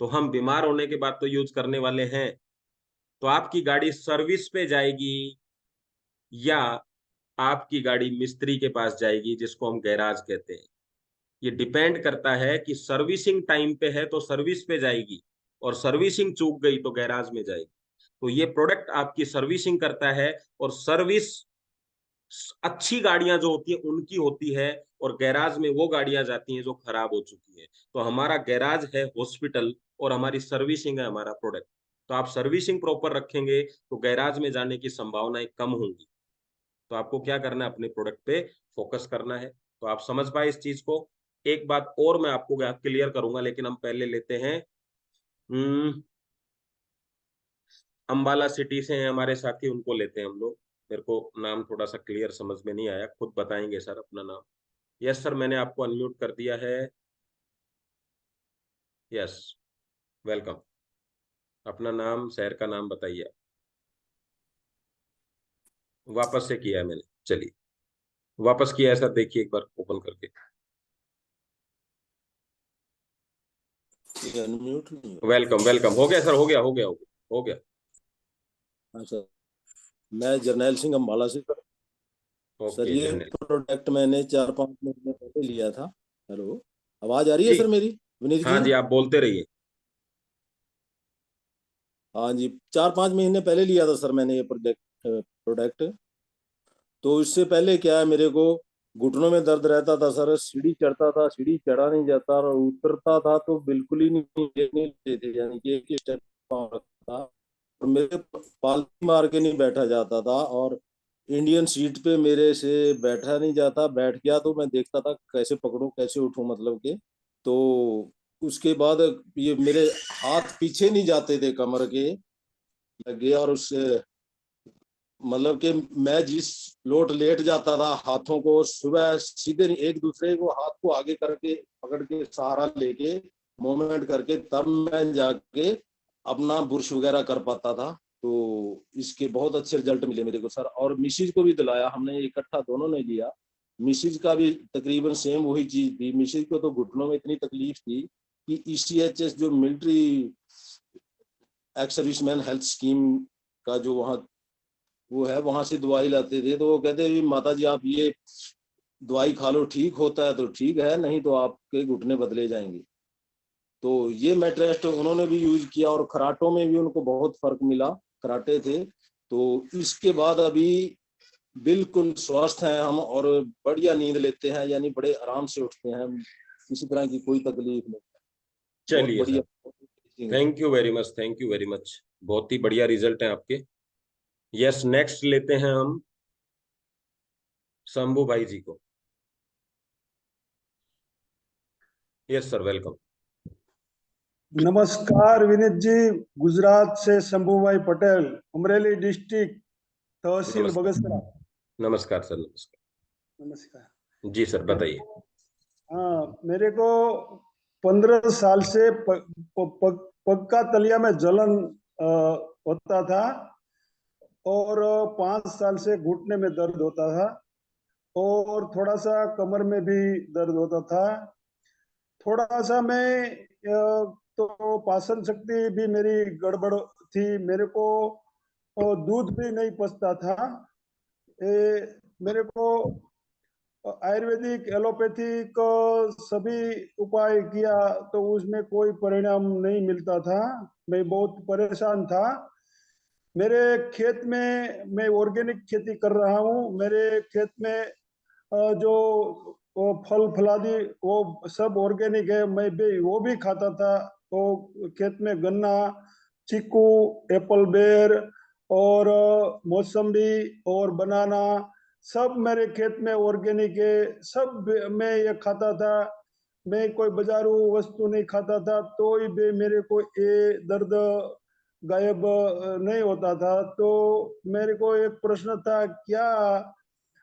तो हम बीमार होने के बाद तो यूज करने वाले हैं। तो आपकी गाड़ी सर्विस पे जाएगी या आपकी गाड़ी मिस्त्री के पास जाएगी, जिसको हम गैराज कहते हैं। ये डिपेंड करता है कि सर्विसिंग टाइम पे है तो सर्विस पे जाएगी, और सर्विसिंग चूक गई तो गैराज में जाएगी। तो ये प्रोडक्ट आपकी सर्विसिंग करता है, और सर्विस अच्छी गाड़ियां जो होती है उनकी होती है, और गैराज में वो गाड़ियां जाती हैं जो खराब हो चुकी है। तो हमारा गैराज है हॉस्पिटल, और हमारी सर्विसिंग है हमारा प्रोडक्ट। तो आप सर्विसिंग प्रॉपर रखेंगे तो गैराज में जाने की संभावनाएं कम होंगी। तो आपको क्या करना है, अपने प्रोडक्ट पे फोकस करना है। तो आप समझ पाए इस चीज को। एक बात और मैं आपको क्लियर करूंगा, लेकिन हम पहले लेते हैं अंबाला सिटी से हैं हमारे साथी, उनको लेते हैं हम लोग। मेरे को नाम थोड़ा सा क्लियर समझ में नहीं आया, खुद बताएंगे सर अपना नाम। यस सर, मैंने आपको अनम्यूट कर दिया है। Yes, welcome. अपना नाम, शहर का नाम बताइए। वापस से किया है मैंने, चलिए वापस किया है सर, देखिए एक बार ओपन करके। अनम्यूट नहीं वेलकम वेलकम, हो गया सर, हो गया हो गया हो गया हो गया। हाँ सर, मैं जर्नैल सिंह अम्बाला से। सर ये प्रोडक्ट मैंने 4-5 महीने पहले लिया था। हेलो, आवाज आ रही है सर मेरी? विनीत हाँ जी, आप बोलते रहिए। हाँ जी, 4-5 महीने पहले लिया था सर मैंने ये प्रोडक्ट। तो इससे पहले क्या है, मेरे को घुटनों में दर्द रहता था सर, सीढ़ी चढ़ता था, सीढ़ी चढ़ा नहीं जाता, और उतरता था तो बिल्कुल ही नहीं लेते थे, यानी कि एक स्टेप था, और मेरे पालती मार के नहीं बैठा जाता था, और इंडियन सीट पे मेरे से बैठा नहीं जाता, बैठ गया तो मैं देखता था कैसे पकड़ूं कैसे उठूं, मतलब के। तो उसके बाद ये मेरे हाथ पीछे नहीं जाते थे कमर के लगे, और उससे मतलब कि मैं जिस लोट लेट जाता था, हाथों को सुबह सीधे नहीं, एक दूसरे को हाथ को आगे करके पकड़ के सहारा लेके मूवमेंट करके तब मैं जाके अपना बुर्श वगैरह कर पाता था। तो इसके बहुत अच्छे रिजल्ट मिले मेरे को सर, और मिसिज को भी दिलाया हमने, इकट्ठा दोनों ने लिया। मिसिज का भी तकरीबन सेम वही चीज थी। मिसिज को तो घुटनों में इतनी तकलीफ थी कि ECHS जो military ex serviceman health scheme का जो वहाँ वो है, वहां से दवाई लाते थे, तो वो कहते हैं माता जी आप ये दवाई खा लो, ठीक होता है तो ठीक है, नहीं तो आपके घुटने बदले जाएंगे। तो ये मैट्रेस उन्होंने भी यूज किया, और खराटों में भी उनको बहुत फर्क मिला, कराटे थे। तो इसके बाद अभी बिल्कुल स्वस्थ हैं हम, और बढ़िया नींद लेते हैं, यानी बड़े आराम से उठते हैं, किसी तरह की कोई तकलीफ नहीं। बहुत चलिए बढ़िया। Sir, thank you very much, thank you very much, बहुत ही बढ़िया रिजल्ट है आपके। यस, नेक्स्ट लेते हैं हम शंभू भाई जी को। Yes sir, welcome. नमस्कार विनीत जी, गुजरात से शंभू भाई पटेल, अमरेली डिस्ट्रिक्ट, तहसील नमस्कार बगसरा। नमस्कार सर, नमस्कार। नमस्कार जी सर, बताइए। हाँ, मेरे को 15 साल से पग का तलिया में जलन होता था, और 5 साल से घुटने में दर्द होता था, और थोड़ा सा कमर में भी दर्द होता था। थोड़ा सा मैं तो पाचन शक्ति भी मेरी गड़बड़ थी, मेरे को दूध भी नहीं पचता था। मेरे को आयुर्वेदिक एलोपैथिक सभी उपाय किया तो उसमें कोई परिणाम नहीं मिलता था, मैं बहुत परेशान था। मेरे खेत में मैं ऑर्गेनिक खेती कर रहा हूँ, मेरे खेत में जो वो फल फलादी वो सब ऑर्गेनिक है, मैं भी वो भी खाता था। तो खेत में गन्ना, चीकू, एप्पल बेर, और मौसम्बी और बनाना, सब मेरे खेत में ऑर्गेनिक है, सब मैं ये खाता था। मैं कोई बाजारू वस्तु नहीं खाता था, तो भी मेरे को ये दर्द गायब नहीं होता था। तो मेरे को एक प्रश्न था, क्या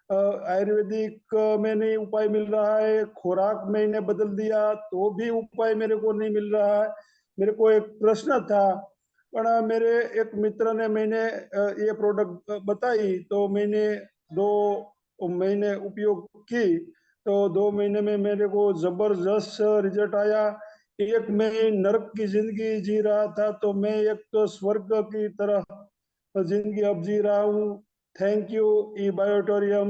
आयुर्वेदिक में नहीं उपाय मिल रहा है, खुराक मैंने बदल दिया तो भी उपाय मेरे को नहीं मिल रहा है, मेरे को एक प्रश्न था। पर मेरे एक मित्र ने मैंने ये प्रोडक्ट बताई, तो मैंने 2 महीने उपयोग की, तो 2 महीने में मेरे को जबरदस्त रिजल्ट आया। एक मैं नरक की जिंदगी जी रहा था, तो मैं एक तो स्वर्ग की तरह जिंदगी अब जी रहा हूँ। थैंक यू ई बायोटोरियम,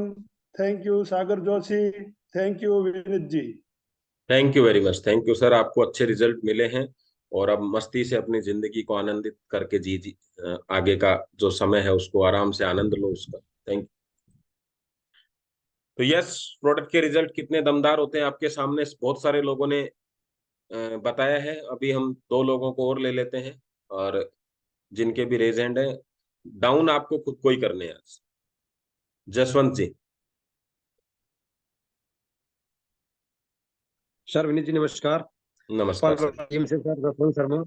thank you Sagar Joshi, thank you Vineet ji. Thank you very much, thank you sir, आपको अच्छे रिजल्ट मिले हैं और अब मस्ती से अपनी जिंदगी को आनंदित करके जी आगे का जो समय है उसको आराम से आनंद लो उसका। थैंक। तो यस, प्रोडक्ट के रिजल्ट कितने दमदार होते हैं आपके सामने बहुत सारे लोगों ने बताया है। अभी हम 2 लोगों को और ले लेते हैं, और जिनके भी रेज हैंड है, डाउन आपको खुद को ही करने हैं आज। जसवंत जी। सर विनीत जी नमस्कार। नमस्कार सर। जिम से सर जसवंत शर्मा।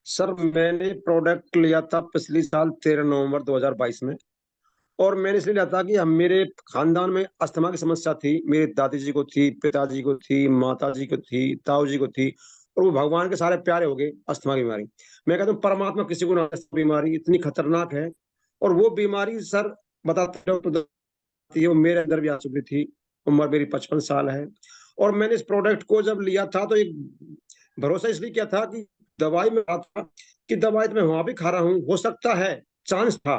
सर मैंने प्रोडक्ट लिया था पिछली साल 13 नवंबर 2022 में, और मैंने इसलिए लिया था कि हम मेरे खानदान में अस्थमा की समस्या थी, मेरे दादी जी को थी, पिताजी को थी, माता जी को थी, ताऊ जी को थी, और वो भगवान के सारे प्यारे हो गए अस्थमा की बीमारी। मैं कहता हूँ परमात्मा किसी को ना, बीमारी इतनी खतरनाक है, और वो बीमारी सर बताते है वो मेरे अंदर भी आ चुकी थी। उम्र मेरी 55 साल है, और मैंने इस प्रोडक्ट को जब लिया था तो एक भरोसा इसलिए किया था कि दवाई में था कि दवाई तो मैं वहां भी खा रहा हूँ, हो सकता है, चांस था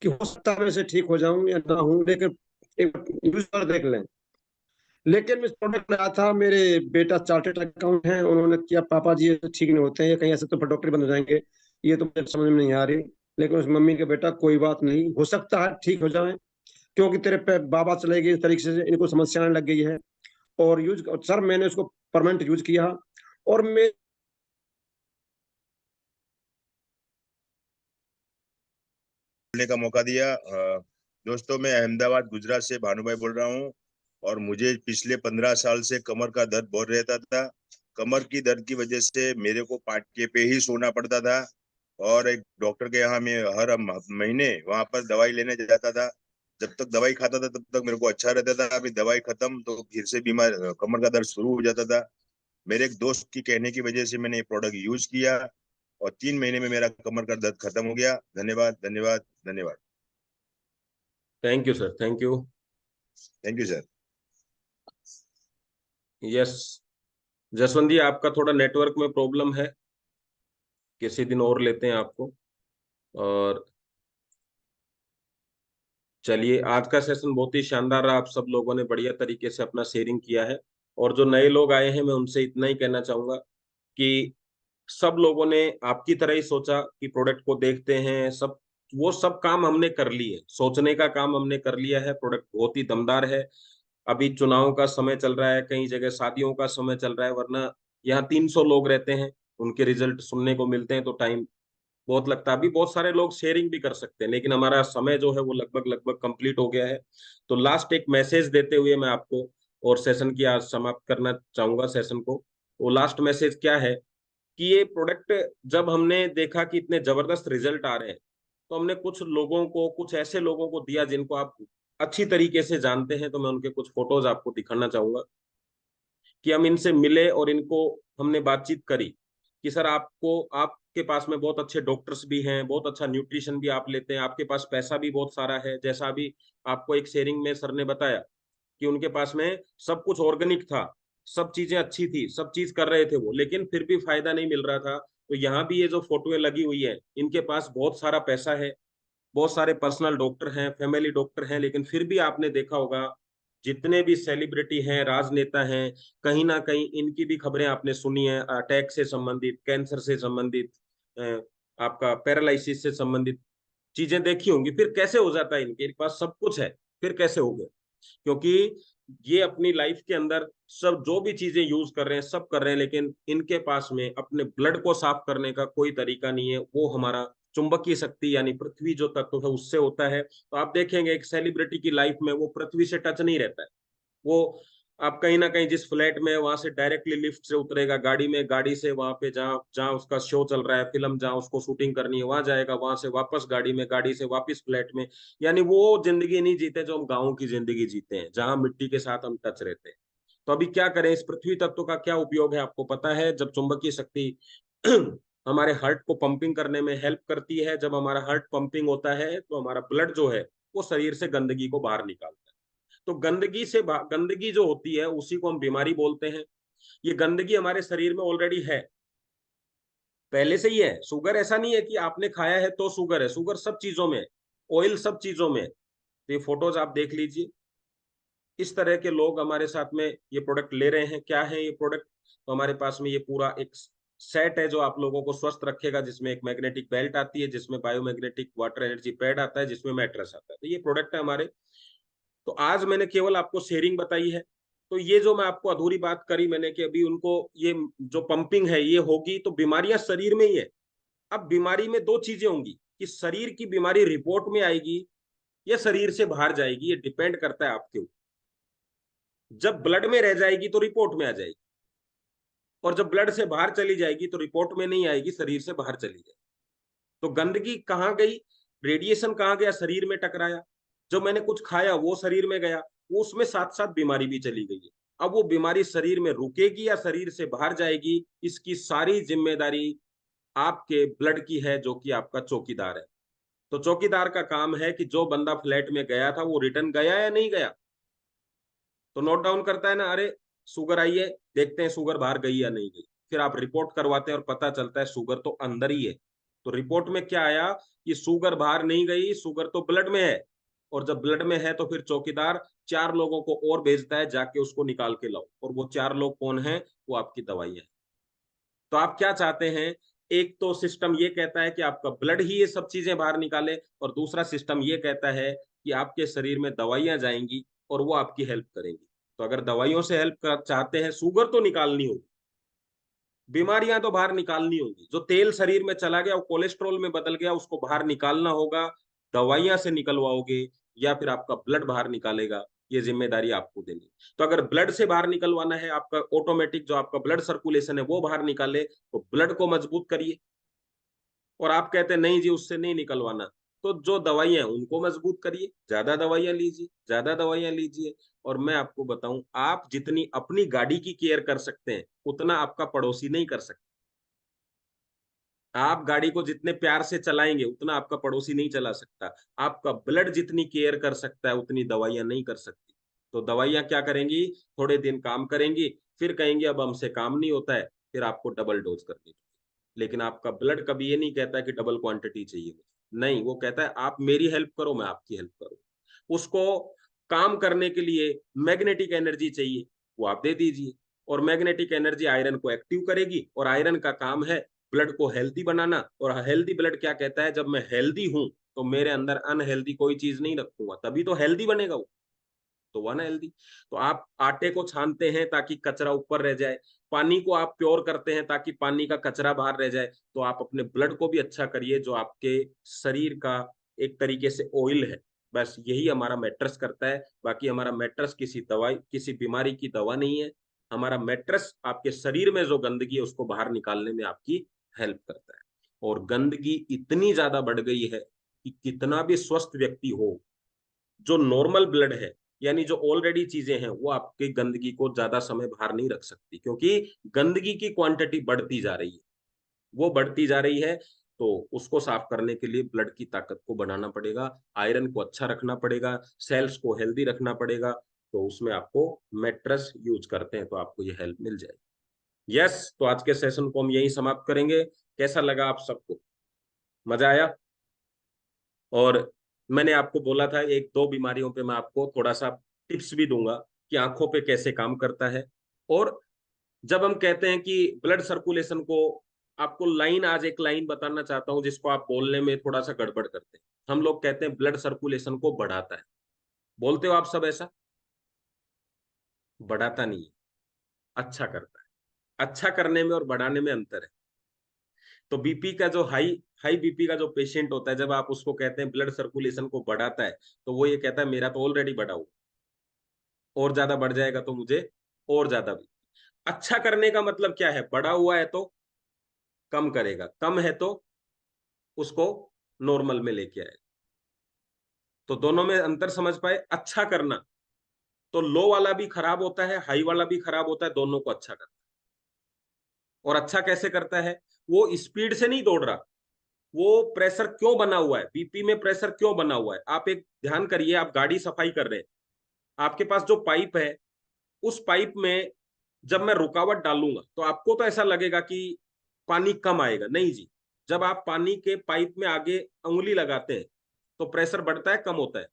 कि हो सकता है मैं से ठीक हो जाऊं या ना हूं, लेकिन एक यूज कर देख लें। लेकिन मैं इस प्रोडक्ट लाया था, मेरे बेटा चार्टेड अकाउंट है, उन्होंने किया पापा जी ये ठीक नहीं होते हैं, कहीं ऐसे तो डॉक्टर बंद हो जाएंगे, ये तो मुझे समझ में नहीं आ रही। लेकिन उस मम्मी के बेटा कोई बात नहीं, हो सकता है ठीक हो जाए, क्योंकि तेरे पे बाबा चले गए इस तरीके से, इनको समस्या आने लग गई है। और यूज सर मैंने उसको परमानेंट यूज किया, और मैं बोलने का मौका दिया। दोस्तों, मैं अहमदाबाद गुजरात से भानुभाई बोल रहा हूँ, और मुझे पिछले 15 साल से कमर का दर्द बहुत रहता था। कमर की दर्द की वजह से मेरे को पाटके पे ही सोना पड़ता था, और एक डॉक्टर के यहाँ मैं हर महीने वहां पर दवाई लेने जाता था। जब तक दवाई खाता था तब तक मेरे को अच्छा रहता था, अभी दवाई खत्म तो फिर से बीमार कमर का दर्द शुरू हो जाता था। मेरे एक दोस्त की कहने की वजह से मैंने ये प्रोडक्ट यूज किया, और 3 महीने में मेरा कमर का दर्द खत्म हो गया। धन्यवाद, धन्यवाद, धन्यवाद। Thank you sir, thank you. Thank you sir. Yes Jaswant ji, आपका थोड़ा नेटवर्क में प्रॉब्लम है, किसी दिन और लेते हैं आपको। और चलिए, आज का सेशन बहुत ही शानदार रहा, आप सब लोगों ने बढ़िया तरीके से अपना शेयरिंग किया है। और जो नए लोग आए हैं, मैं उनसे इतना ही कहना चाहूंगा कि सब लोगों ने आपकी तरह ही सोचा कि प्रोडक्ट को देखते हैं, सब वो सब काम हमने कर लिए, सोचने का काम हमने कर लिया है। प्रोडक्ट बहुत ही दमदार है। अभी चुनाव का समय चल रहा है, कई जगह शादियों का समय चल रहा है, वरना यहाँ 300 लोग रहते हैं, उनके रिजल्ट सुनने को मिलते हैं तो टाइम बहुत लगता है। अभी बहुत सारे लोग शेयरिंग भी कर सकते हैं, लेकिन हमारा समय जो है वो लगभग लगभग कंप्लीट हो गया है। तो लास्ट एक मैसेज देते हुए मैं आपको और सेशन की आज समाप्त करना चाहूंगा सेशन को। वो लास्ट मैसेज क्या है कि ये प्रोडक्ट जब हमने देखा कि इतने जबरदस्त रिजल्ट आ रहे हैं, तो हमने कुछ लोगों को, कुछ ऐसे लोगों को दिया जिनको आप अच्छी तरीके से जानते हैं। तो मैं उनके कुछ फोटोज आपको दिखाना चाहूंगा कि हम इनसे मिले और इनको हमने बातचीत करी कि सर आपको, आपके पास में बहुत अच्छे डॉक्टर्स भी हैं, बहुत अच्छा न्यूट्रिशन भी आप लेते हैं, आपके पास पैसा भी बहुत सारा है। जैसा अभी आपको एक शेयरिंग में सर ने बताया कि उनके पास में सब कुछ ऑर्गेनिक था, सब चीजें अच्छी थी, सब चीज कर रहे थे वो, लेकिन फिर भी फायदा नहीं मिल रहा था। तो यहाँ भी ये जो फोटोएं लगी हुई है, इनके पास बहुत सारा पैसा है, बहुत सारे पर्सनल डॉक्टर हैं, फैमिली डॉक्टर हैं, लेकिन फिर भी आपने देखा होगा जितने भी सेलिब्रिटी हैं, राजनेता हैं, कहीं ना कहीं इनकी भी खबरें आपने सुनी है, अटैक से संबंधित, कैंसर से संबंधित, आपका पैरालिसिस से संबंधित चीजें देखी होंगी। फिर कैसे हो जाता है, इनके पास सब कुछ है, फिर कैसे हो गए? क्योंकि ये अपनी लाइफ के अंदर सब जो भी चीजें यूज कर रहे हैं सब कर रहे हैं, लेकिन इनके पास में अपने ब्लड को साफ करने का कोई तरीका नहीं है। वो हमारा चुंबकीय शक्ति यानी पृथ्वी जो तत्व है उससे होता है। तो आप देखेंगे एक सेलिब्रिटी की लाइफ में वो पृथ्वी से टच नहीं रहता है। वो आप कहीं ना कहीं जिस फ्लैट में, वहां से डायरेक्टली लिफ्ट से उतरेगा, गाड़ी में, गाड़ी से वहां पे जहाँ जहाँ उसका शो चल रहा है, फिल्म जहाँ उसको शूटिंग करनी है वहां जाएगा, वहां से वापस गाड़ी में, गाड़ी से वापस फ्लैट में। यानी वो जिंदगी नहीं जीते जो हम गाँव की जिंदगी जीते हैं, जहाँ मिट्टी के साथ हम टच रहते हैं। तो अभी क्या करें, इस पृथ्वी तत्व का क्या उपयोग है आपको पता है? जब चुंबकीय शक्ति हमारे हार्ट को पंपिंग करने में हेल्प करती है, जब हमारा हार्ट पंपिंग होता है तो हमारा ब्लड जो है वो शरीर से गंदगी को बाहर निकालता है। तो गंदगी जो होती है उसी को हम बीमारी बोलते हैं। ये गंदगी हमारे शरीर में ऑलरेडी है, पहले से ही है। शुगर ऐसा नहीं है कि आपने खाया है तो शुगर है, शुगर सब चीजों में, ऑयल सब चीजों में। तो ये फोटोज आप देख लीजिए, इस तरह के लोग हमारे साथ में ये प्रोडक्ट ले रहे हैं। क्या है ये प्रोडक्ट? तो हमारे पास में ये पूरा एक सेट है जो आप लोगों को स्वस्थ रखेगा, जिसमें एक मैग्नेटिक बेल्ट आती है, जिसमें बायोमैग्नेटिक वाटर एनर्जी पैड आता है, जिसमें मैट्रेस आता है। तो ये प्रोडक्ट है हमारे। तो आज मैंने केवल आपको शेयरिंग बताई है। तो ये जो मैं आपको अधूरी बात करी मैंने कि अभी उनको ये जो पंपिंग है ये होगी तो बीमारियां शरीर में ही है। अब बीमारी में दो चीजें होंगी कि शरीर की बीमारी रिपोर्ट में आएगी या शरीर से बाहर जाएगी, ये डिपेंड करता है आपके ऊपर। जब ब्लड में रह जाएगी तो रिपोर्ट में आ जाएगी, और जब ब्लड से बाहर चली जाएगी तो रिपोर्ट में नहीं आएगी, शरीर से बाहर चली जाएगी। तो गंदगी कहाँ गई, रेडिएशन कहाँ गया, शरीर में टकराया। जो मैंने कुछ खाया वो शरीर में गया, वो उसमें साथ साथ बीमारी भी चली गई है। अब वो बीमारी शरीर में रुकेगी या शरीर से बाहर जाएगी, इसकी सारी जिम्मेदारी आपके ब्लड की है, जो कि आपका चौकीदार है। तो चौकीदार का काम है कि जो बंदा फ्लैट में गया था वो रिटर्न गया या नहीं गया। तो नोट डाउन करता है ना, अरे शुगर आई है, देखते हैं शुगर बाहर गई या नहीं गई। फिर आप रिपोर्ट करवाते हैं और पता चलता है शुगर तो अंदर ही है। तो रिपोर्ट में क्या आया कि शुगर बाहर नहीं गई, शुगर तो ब्लड में है। और जब ब्लड में है तो फिर चौकीदार 4 लोगों को और भेजता है, जाके उसको निकाल के लाओ। और वो 4 लोग कौन है? वो आपकी दवाई है। तो आप क्या चाहते हैं एक तो सिस्टम ये कहता है कि आपका ब्लड ही ये सब चीजें बाहर निकाले, और दूसरा सिस्टम ये कहता है कि आपके शरीर में दवाइयां जाएंगी और वो आपकी हेल्प करेंगी। तो अगर दवाइयों से हेल्प चाहते हैं, शुगर तो निकालनी होगी, बीमारियां तो बाहर निकालनी होगी, जो तेल शरीर में चला गया वो कोलेस्ट्रॉल में बदल गया, उसको बाहर निकालना होगा। दवाइयां से निकलवाओगे या फिर आपका ब्लड बाहर निकालेगा, ये जिम्मेदारी आपको देनी। तो अगर ब्लड से बाहर निकलवाना है, आपका ऑटोमेटिक जो आपका ब्लड सर्कुलेशन है वो बाहर निकाले, तो ब्लड को मजबूत करिए। और आप कहते हैं नहीं जी उससे नहीं निकलवाना, तो जो दवाइयां हैं उनको मजबूत करिए, ज्यादा दवाइयां लीजिए, ज्यादा दवाइयां लीजिए। और मैं आपको बताऊं, आप जितनी अपनी गाड़ी की केयर कर सकते हैं उतना आपका पड़ोसी नहीं कर सकता। आप गाड़ी को जितने प्यार से चलाएंगे उतना आपका पड़ोसी नहीं चला सकता। आपका ब्लड जितनी केयर कर सकता है उतनी दवाइयां नहीं कर सकती। तो दवाइयां क्या करेंगी, थोड़े दिन काम करेंगी, फिर कहेंगे अब हमसे काम नहीं होता है, फिर आपको डबल डोज करनी चाहिए। लेकिन आपका ब्लड कभी ये नहीं कहता कि डबल क्वांटिटी चाहिए मुझे, नहीं, वो कहता है आप मेरी हेल्प करो, मैं आपकी हेल्प करूँ। उसको काम करने के लिए मैग्नेटिक एनर्जी चाहिए, वो आप दे दीजिए। और मैग्नेटिक एनर्जी आयरन को एक्टिव करेगी, और आयरन का काम है ब्लड को हेल्दी बनाना। और हेल्दी ब्लड क्या कहता है, जब मैं हेल्दी हूं तो मेरे अंदर अनहेल्दी कोई चीज नहीं रखूंगा, तभी तो हेल्दी बनेगा वो, तो वो ना हेल्दी। तो आप आटे को छानते हैं ताकि कचरा ऊपर रह जाए, पानी को आप प्योर करते हैं ताकि पानी का कचरा बाहर रह जाए। तो आप अपने ब्लड को भी अच्छा करिए, जो आपके शरीर का एक तरीके से ऑयल है। बस यही हमारा मैट्रेस करता है। बाकी हमारा मैट्रेस किसी दवाई, किसी बीमारी की दवा नहीं है। हमारा मैट्रेस आपके शरीर में जो गंदगी है उसको बाहर निकालने में आपकी हेल्प करता है। और गंदगी इतनी ज्यादा बढ़ गई है कि कितना भी स्वस्थ व्यक्ति हो, जो नॉर्मल ब्लड है, यानी जो ऑलरेडी चीजें हैं, वो आपकी गंदगी को ज्यादा समय बाहर नहीं रख सकती, क्योंकि गंदगी की क्वांटिटी बढ़ती जा रही है, वो बढ़ती जा रही है। तो उसको साफ करने के लिए ब्लड की ताकत को बढ़ाना पड़ेगा, आयरन को अच्छा रखना पड़ेगा, सेल्स को हेल्दी रखना पड़ेगा। तो उसमें आपको मैट्रेस यूज करते हैं तो आपको ये हेल्प मिल जाएगी। यस, तो आज के सेशन को हम यही समाप्त करेंगे। कैसा लगा आप सबको, मजा आया? और मैंने आपको बोला था एक दो बीमारियों पे मैं आपको थोड़ा सा टिप्स भी दूंगा कि आंखों पे कैसे काम करता है। और जब हम कहते हैं कि ब्लड सर्कुलेशन को, आपको लाइन, आज एक लाइन बताना चाहता हूं जिसको आप बोलने में थोड़ा सा गड़बड़ करते हैं। हम लोग कहते हैं ब्लड सर्कुलेशन को बढ़ाता है, बोलते हो आप सब ऐसा? बढ़ाता नहीं है, अच्छा करता है। अच्छा करने में और बढ़ाने में अंतर है। तो बीपी का जो हाई हाई बीपी का जो पेशेंट होता है, जब आप उसको कहते हैं ब्लड सर्कुलेशन को बढ़ाता है, तो वो ये कहता है मेरा तो ऑलरेडी बढ़ा हुआ, और ज्यादा बढ़ जाएगा तो मुझे और ज्यादा भी। अच्छा करने का मतलब क्या है, बढ़ा हुआ है तो कम करेगा, कम है तो उसको नॉर्मल में लेके आएगा। तो दोनों में अंतर समझ पाए? अच्छा करना तो लो वाला भी खराब होता है, हाई वाला भी खराब होता है, दोनों को अच्छा करता है। और अच्छा कैसे करता है, वो स्पीड से नहीं दौड़ रहा, वो प्रेशर क्यों बना हुआ है, बीपी में प्रेशर क्यों बना हुआ है। आप एक ध्यान करिए, आप गाड़ी सफाई कर रहे हैं, आपके पास जो पाइप है, उस पाइप में जब मैं रुकावट डालूंगा तो आपको तो ऐसा लगेगा कि पानी कम आएगा, नहीं जी। जब आप पानी के पाइप में आगे उंगली लगाते हैं तो प्रेशर बढ़ता है, कम होता है?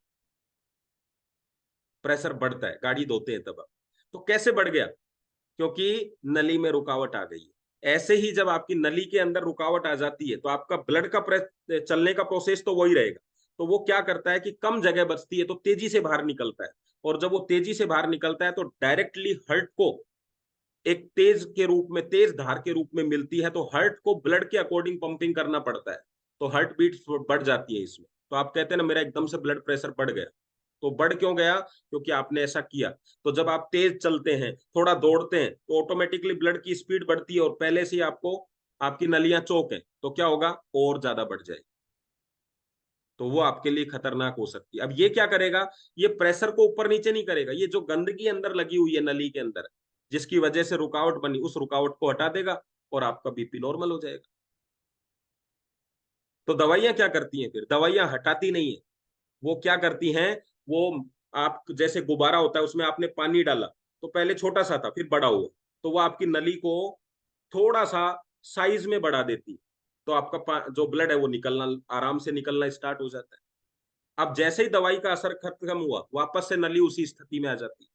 प्रेशर बढ़ता है, गाड़ी धोते हैं तब आप। तो कैसे बढ़ गया, क्योंकि नली में रुकावट आ गई है। ऐसे ही जब आपकी नली के अंदर रुकावट आ जाती है तो आपका ब्लड का चलने का प्रोसेस तो वही रहेगा। तो वो क्या करता है कि कम जगह बचती है तो तेजी से बाहर निकलता है, और जब वो तेजी से बाहर निकलता है तो डायरेक्टली हार्ट को एक तेज के रूप में, तेज धार के रूप में मिलती है। तो हार्ट को ब्लड के अकॉर्डिंग पंपिंग करना पड़ता है, तो हार्ट बीट बढ़ जाती है इसमें। तो आप कहते हैं ना मेरा एकदम से ब्लड प्रेशर बढ़ गया, तो बढ़ क्यों गया, क्योंकि आपने ऐसा किया। तो जब आप तेज चलते हैं, थोड़ा दौड़ते हैं, तो ऑटोमेटिकली ब्लड की स्पीड बढ़ती है, और पहले से ही आपको, आपकी नलियां चौक है, तो क्या होगा, और ज्यादा बढ़ जाएगी। तो वो आपके लिए खतरनाक हो सकती है। अब ये क्या करेगा, ये प्रेशर को ऊपर नीचे नहीं करेगा, ये जो गंदगी अंदर लगी हुई है नली के अंदर, जिसकी वजह से रुकावट बनी, उस रुकावट को हटा देगा और आपका बीपी नॉर्मल हो जाएगा। तो दवाइयां क्या करती हैं फिर, दवाइयां हटाती नहीं है, वो क्या करती हैं, वो आप जैसे गुब्बारा होता है, उसमें आपने पानी डाला तो पहले छोटा सा था, फिर बड़ा हुआ, तो वो आपकी नली को थोड़ा सा साइज में बढ़ा देती है। तो आपका जो ब्लड है वो निकलना, आराम से निकलना स्टार्ट हो जाता है। अब जैसे ही दवाई का असर खत्म हुआ, वापस से नली उसी स्थिति में आ जाती है।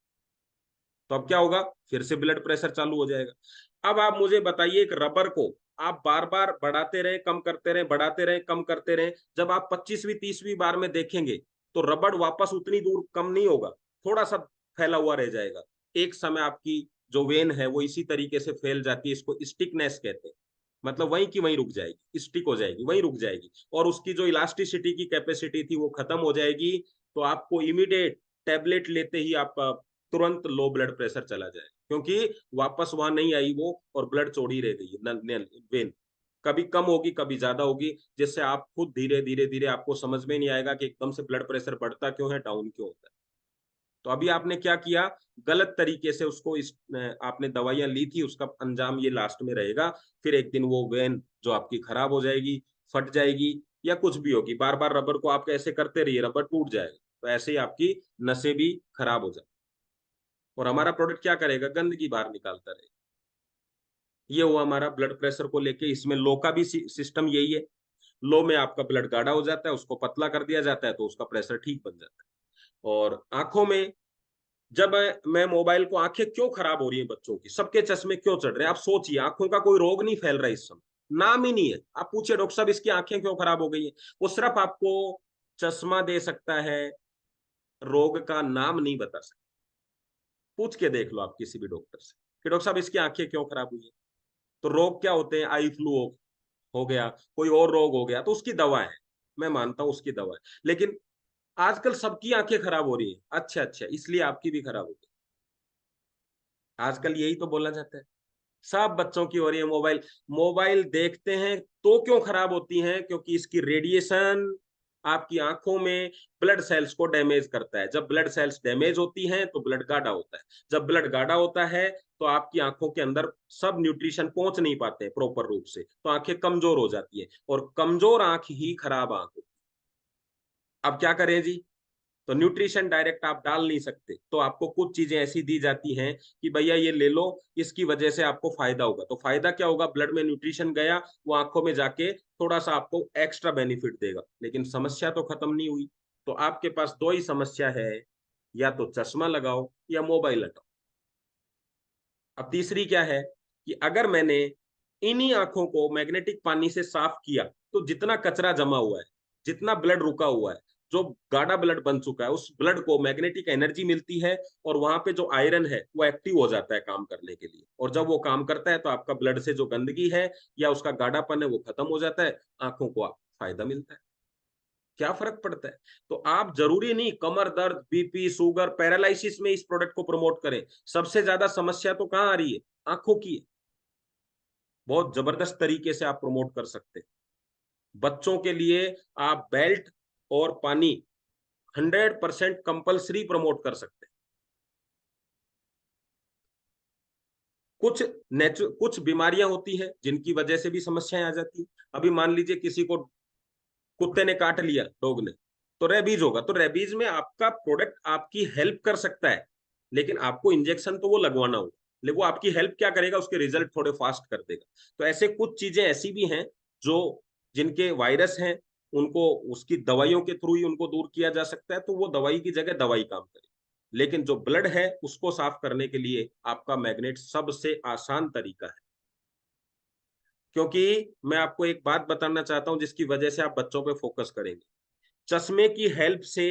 तो अब क्या होगा, फिर से ब्लड प्रेशर चालू हो जाएगा। अब आप मुझे बताइए, एक रबर को आप बार बार बढ़ाते रहे, कम करते रहे, बढ़ाते रहे, कम करते रहे, जब आप 25वीं 30वीं बार में देखेंगे तो रबड़ वापस उतनी दूर कम नहीं होगा, थोड़ा सा फैला हुआ रह जाएगा। एक समय आपकी जो वेन है वो इसी तरीके से फैल जाती है, इसको स्टिकनेस कहते हैं, मतलब वहीं की वहीं रुक जाएगी, स्टिक हो जाएगी, वहीं रुक जाएगी, और उसकी जो इलास्टिसिटी की कैपेसिटी थी वो खत्म हो जाएगी। तो आपको इमीडिएट टैबलेट लेते ही आपका तुरंत लो ब्लड प्रेशर चला जाए, क्योंकि वापस वहां नहीं आई वो, और ब्लड चौड़ी रह गई है, वेन कभी कम होगी कभी ज्यादा होगी, जिससे आप खुद धीरे धीरे धीरे आपको समझ में नहीं आएगा कि एकदम से ब्लड प्रेशर बढ़ता क्यों है, डाउन क्यों होता है। तो अभी आपने क्या किया, गलत तरीके से उसको आपने दवाइयां ली थी, उसका अंजाम ये लास्ट में रहेगा। फिर एक दिन वो वेन जो आपकी खराब हो जाएगी, फट जाएगी, या कुछ भी होगी, बार बार रबर को आप ऐसे करते रहिए, रबर टूट जाएगा, तो ऐसे ही आपकी नसें भी खराब हो जाए। और हमारा प्रोडक्ट क्या करेगा, गंदगी बाहर निकालता रहेगा। ये हुआ हमारा ब्लड प्रेशर को लेके। इसमें लो का भी सिस्टम यही है। लो में आपका ब्लड गाढ़ा हो जाता है, उसको पतला कर दिया जाता है, तो उसका प्रेशर ठीक बन जाता है। और आंखों में, जब मैं मोबाइल को, आंखें क्यों खराब हो रही है बच्चों की, सबके चश्मे क्यों चढ़ रहे हैं, आप सोचिए, आंखों का कोई रोग नहीं फैल रहा है इस समय, नाम ही नहीं है। आप पूछिए डॉक्टर साहब इसकी आंखें क्यों खराब हो गई है, वो सिर्फ आपको चश्मा दे सकता है, रोग का नाम नहीं बता सकता। पूछ के देख लो आप किसी भी डॉक्टर से कि डॉक्टर साहब इसकी आंखें क्यों खराब हुई है। तो रोग क्या होते हैं, आई फ्लू हो गया, कोई और रोग हो गया, तो उसकी दवा है, मैं मानता हूं उसकी दवा है। लेकिन आजकल सबकी आंखें खराब हो रही है, अच्छा इसलिए आपकी भी खराब हो गई, आजकल यही तो बोला जाता है। सब बच्चों की हो रही है, मोबाइल मोबाइल देखते हैं तो क्यों खराब होती हैं, क्योंकि इसकी रेडिएशन आपकी आंखों में ब्लड सेल्स को डैमेज करता है। जब ब्लड सेल्स डैमेज होती हैं तो ब्लड गाढ़ा होता है, जब ब्लड गाढ़ा होता है तो आपकी आंखों के अंदर सब न्यूट्रिशन पहुंच नहीं पाते प्रॉपर रूप से, तो आंखें कमजोर हो जाती है, और कमजोर आंख ही खराब आंख होती है। अब क्या करें जी, तो न्यूट्रिशन डायरेक्ट आप डाल नहीं सकते, तो आपको कुछ चीजें ऐसी दी जाती हैं कि भैया ये ले लो, इसकी वजह से आपको फायदा होगा। तो फायदा क्या होगा, ब्लड में न्यूट्रिशन गया, वो आंखों में जाके थोड़ा सा आपको एक्स्ट्रा बेनिफिट देगा, लेकिन समस्या तो खत्म नहीं हुई। तो आपके पास दो ही समस्या है, या तो चश्मा लगाओ या मोबाइल हटाओ। अब तीसरी क्या है कि अगर मैंने इन्हीं आंखों को मैग्नेटिक पानी से साफ किया, तो जितना कचरा जमा हुआ है, जितना ब्लड रुका हुआ है, जो गाढ़ा ब्लड बन चुका है, उस ब्लड को मैग्नेटिक एनर्जी मिलती है, और वहां पे जो आयरन है वो एक्टिव हो जाता है काम करने के लिए, और जब वो काम करता है तो आपका ब्लड से जो गंदगी है या उसका गाढ़ापन है वो खत्म हो जाता है, आंखों को फायदा मिलता है। क्या फर्क पड़ता है। तो आप जरूरी नहीं कमर दर्द, बीपी, शुगर, पैरालिसिस में इस प्रोडक्ट को प्रमोट करें। सबसे ज्यादा समस्या तो कहाँ आ रही है, आंखों की है। बहुत जबरदस्त तरीके से आप प्रमोट कर सकते हैं। बच्चों के लिए आप बेल्ट और पानी 100% कंपल्सरी प्रमोट कर सकते हैं। कुछ बीमारियां होती हैं जिनकी वजह से भी समस्याएं आ जाती हैं। अभी मान लीजिए किसी को कुत्ते ने काट लिया, डॉग ने, तो रेबीज होगा, तो रेबीज में आपका प्रोडक्ट आपकी हेल्प कर सकता है, लेकिन आपको इंजेक्शन तो वो लगवाना होगा, लेकिन वो आपकी हेल्प क्या करेगा, उसके रिजल्ट थोड़े फास्ट कर देगा। तो ऐसे कुछ चीजें ऐसी भी हैं जो जिनके वायरस हैं, उनको उसकी दवाइयों के थ्रू ही उनको दूर किया जा सकता है, तो वो दवाई की जगह दवाई काम करे। लेकिन जो ब्लड है उसको साफ करने के लिए आपका मैग्नेट सबसे आसान तरीका है। क्योंकि मैं आपको एक बात बताना चाहता हूं जिसकी वजह से आप बच्चों पे फोकस करेंगे। चश्मे की हेल्प से,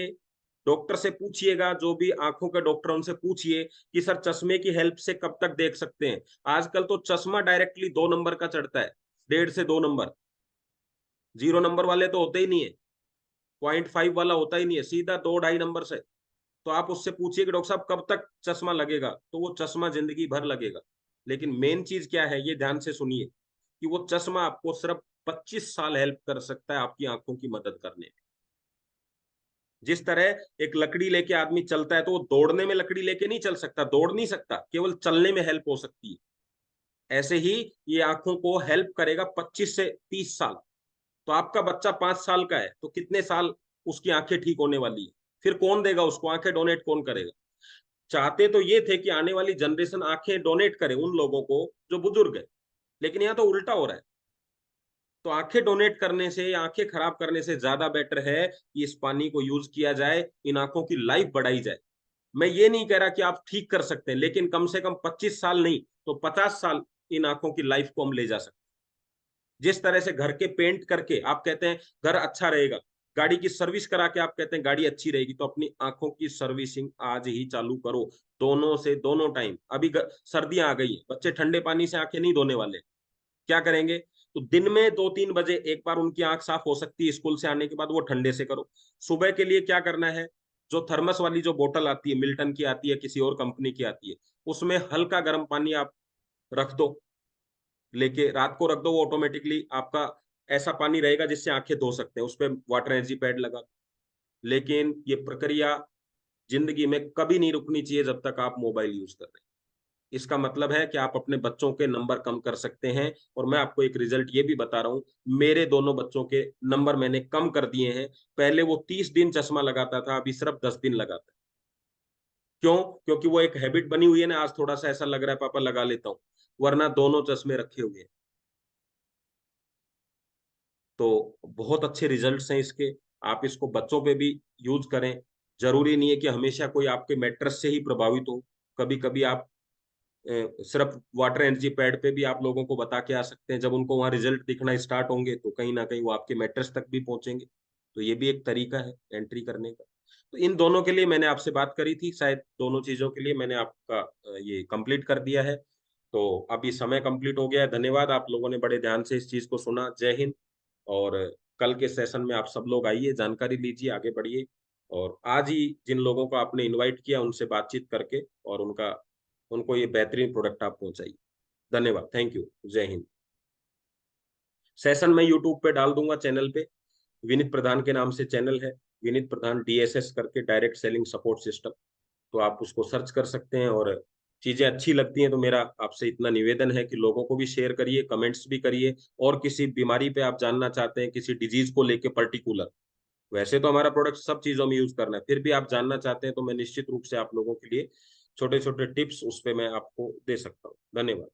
डॉक्टर से पूछिएगा, जो भी आंखों के डॉक्टर उनसे पूछिए कि सर चश्मे की हेल्प से कब तक देख सकते हैं। आजकल तो चश्मा डायरेक्टली 2 नंबर का चढ़ता है, 1.5 से 2 नंबर, 0 नंबर वाले तो होते ही नहीं है, 0.5 वाला होता ही नहीं है, सीधा 2-2.5 नंबर से। तो आप उससे पूछिए कि डॉक्टर साहब कब तक चश्मा लगेगा, तो वो चश्मा जिंदगी भर लगेगा। लेकिन मेन चीज क्या है, ये ध्यान से सुनिए कि वो चश्मा आपको सिर्फ 25 साल हेल्प कर सकता है आपकी आंखों की मदद करने में। जिस तरह एक लकड़ी लेके आदमी चलता है तो वो दौड़ने में लकड़ी लेके नहीं चल सकता, दौड़ नहीं सकता, केवल चलने में हेल्प हो सकती है। ऐसे ही ये आंखों को हेल्प करेगा 25 से 30 साल। तो आपका बच्चा 5 साल का है तो कितने साल उसकी आंखें ठीक होने वाली है, फिर कौन देगा उसको, आंखें डोनेट कौन करेगा। चाहते तो ये थे कि आने वाली जनरेशन आंखें डोनेट करे उन लोगों को जो बुजुर्ग है, लेकिन यहाँ तो उल्टा हो रहा है। तो आंखें डोनेट करने से, आंखें खराब करने से ज्यादा बेटर है कि इस पानी को यूज किया जाए, इन आंखों की लाइफ बढ़ाई जाए। मैं ये नहीं कह रहा कि आप ठीक कर सकते हैं, लेकिन कम से कम 25 साल नहीं तो 50 साल इन आंखों की लाइफ को हम ले जा सकते हैं। जिस तरह से घर के पेंट करके आप कहते हैं घर अच्छा रहेगा, गाड़ी की सर्विस करा के आप कहते हैं गाड़ी अच्छी रहेगी, तो अपनी आंखों की सर्विसिंग आज ही चालू करो, दोनों टाइम। अभी सर्दियां आ गई है, बच्चे ठंडे पानी से आंखें नहीं धोने वाले, क्या करेंगे? तो दिन में 2-3 बजे एक बार उनकी आंख साफ हो सकती है स्कूल से आने के बाद, वो ठंडे से करो। सुबह के लिए क्या करना है, जो थर्मस वाली जो बोतल आती है, मिल्टन की आती है, किसी और कंपनी की आती है, उसमें हल्का गर्म पानी आप रख दो, लेके रात को रख दो, वो ऑटोमेटिकली आपका ऐसा पानी रहेगा जिससे आंखें धो सकते हैं, उस पर वाटर एनर्जी पैड लगा। लेकिन ये प्रक्रिया जिंदगी में कभी नहीं रुकनी चाहिए जब तक आप मोबाइल यूज कर रहे हैं। इसका मतलब है कि आप अपने बच्चों के नंबर कम कर सकते हैं। और मैं आपको एक रिजल्ट ये भी बता रहा हूं, मेरे दोनों बच्चों के नंबर मैंने कम कर दिए हैं। पहले वो 30 दिन चश्मा लगाता था, अभी सिर्फ 10 दिन लगाता है। क्यों? क्योंकि वो एक हैबिट बनी हुई है ना, आज थोड़ा सा ऐसा लग रहा है पापा लगा लेता हूं, वरना दोनों चश्मे रखे हुए हैं। तो बहुत अच्छे रिजल्ट्स हैं इसके, आप इसको बच्चों पे भी यूज करें। जरूरी नहीं है कि हमेशा कोई आपके मैट्रेस से ही प्रभावित हो, कभी कभी आप सिर्फ वाटर एनर्जी पैड पे भी आप लोगों को बता के आ सकते हैं। जब उनको वहां रिजल्ट दिखना स्टार्ट होंगे तो कहीं ना कहीं वो आपके मैट्रेस तक भी पहुंचेंगे। तो ये भी एक तरीका है एंट्री करने का। तो इन दोनों के लिए मैंने आपसे बात करी थी, शायद दोनों चीजों के लिए मैंने आपका ये कंप्लीट कर दिया है। तो अभी समय कंप्लीट हो गया है। धन्यवाद, आप लोगों ने बड़े ध्यान से इस चीज को सुना। जय हिंद। और कल के सेशन में आप सब लोग आइए, जानकारी लीजिए, आगे बढ़िए। और आज ही जिन लोगों को आपने इनवाइट किया उनसे बातचीत करके और उनको ये बेहतरीन प्रोडक्ट आप पहुंचाइए। धन्यवाद, थैंक यू, जय हिंद। सेशन मैं यूट्यूब पे डाल दूंगा, चैनल पे विनीत प्रधान के नाम से चैनल है, विनीत प्रधान DSS करके, डायरेक्ट सेलिंग सपोर्ट सिस्टम। तो आप उसको सर्च कर सकते हैं। और चीजें अच्छी लगती हैं तो मेरा आपसे इतना निवेदन है कि लोगों को भी शेयर करिए, कमेंट्स भी करिए। और किसी बीमारी पे आप जानना चाहते हैं, किसी डिजीज को लेके पर्टिकुलर, वैसे तो हमारा प्रोडक्ट सब चीजों में यूज करना है, फिर भी आप जानना चाहते हैं तो मैं निश्चित रूप से आप लोगों के लिए छोटे छोटे टिप्स उस पे मैं आपको दे सकता हूँ। धन्यवाद।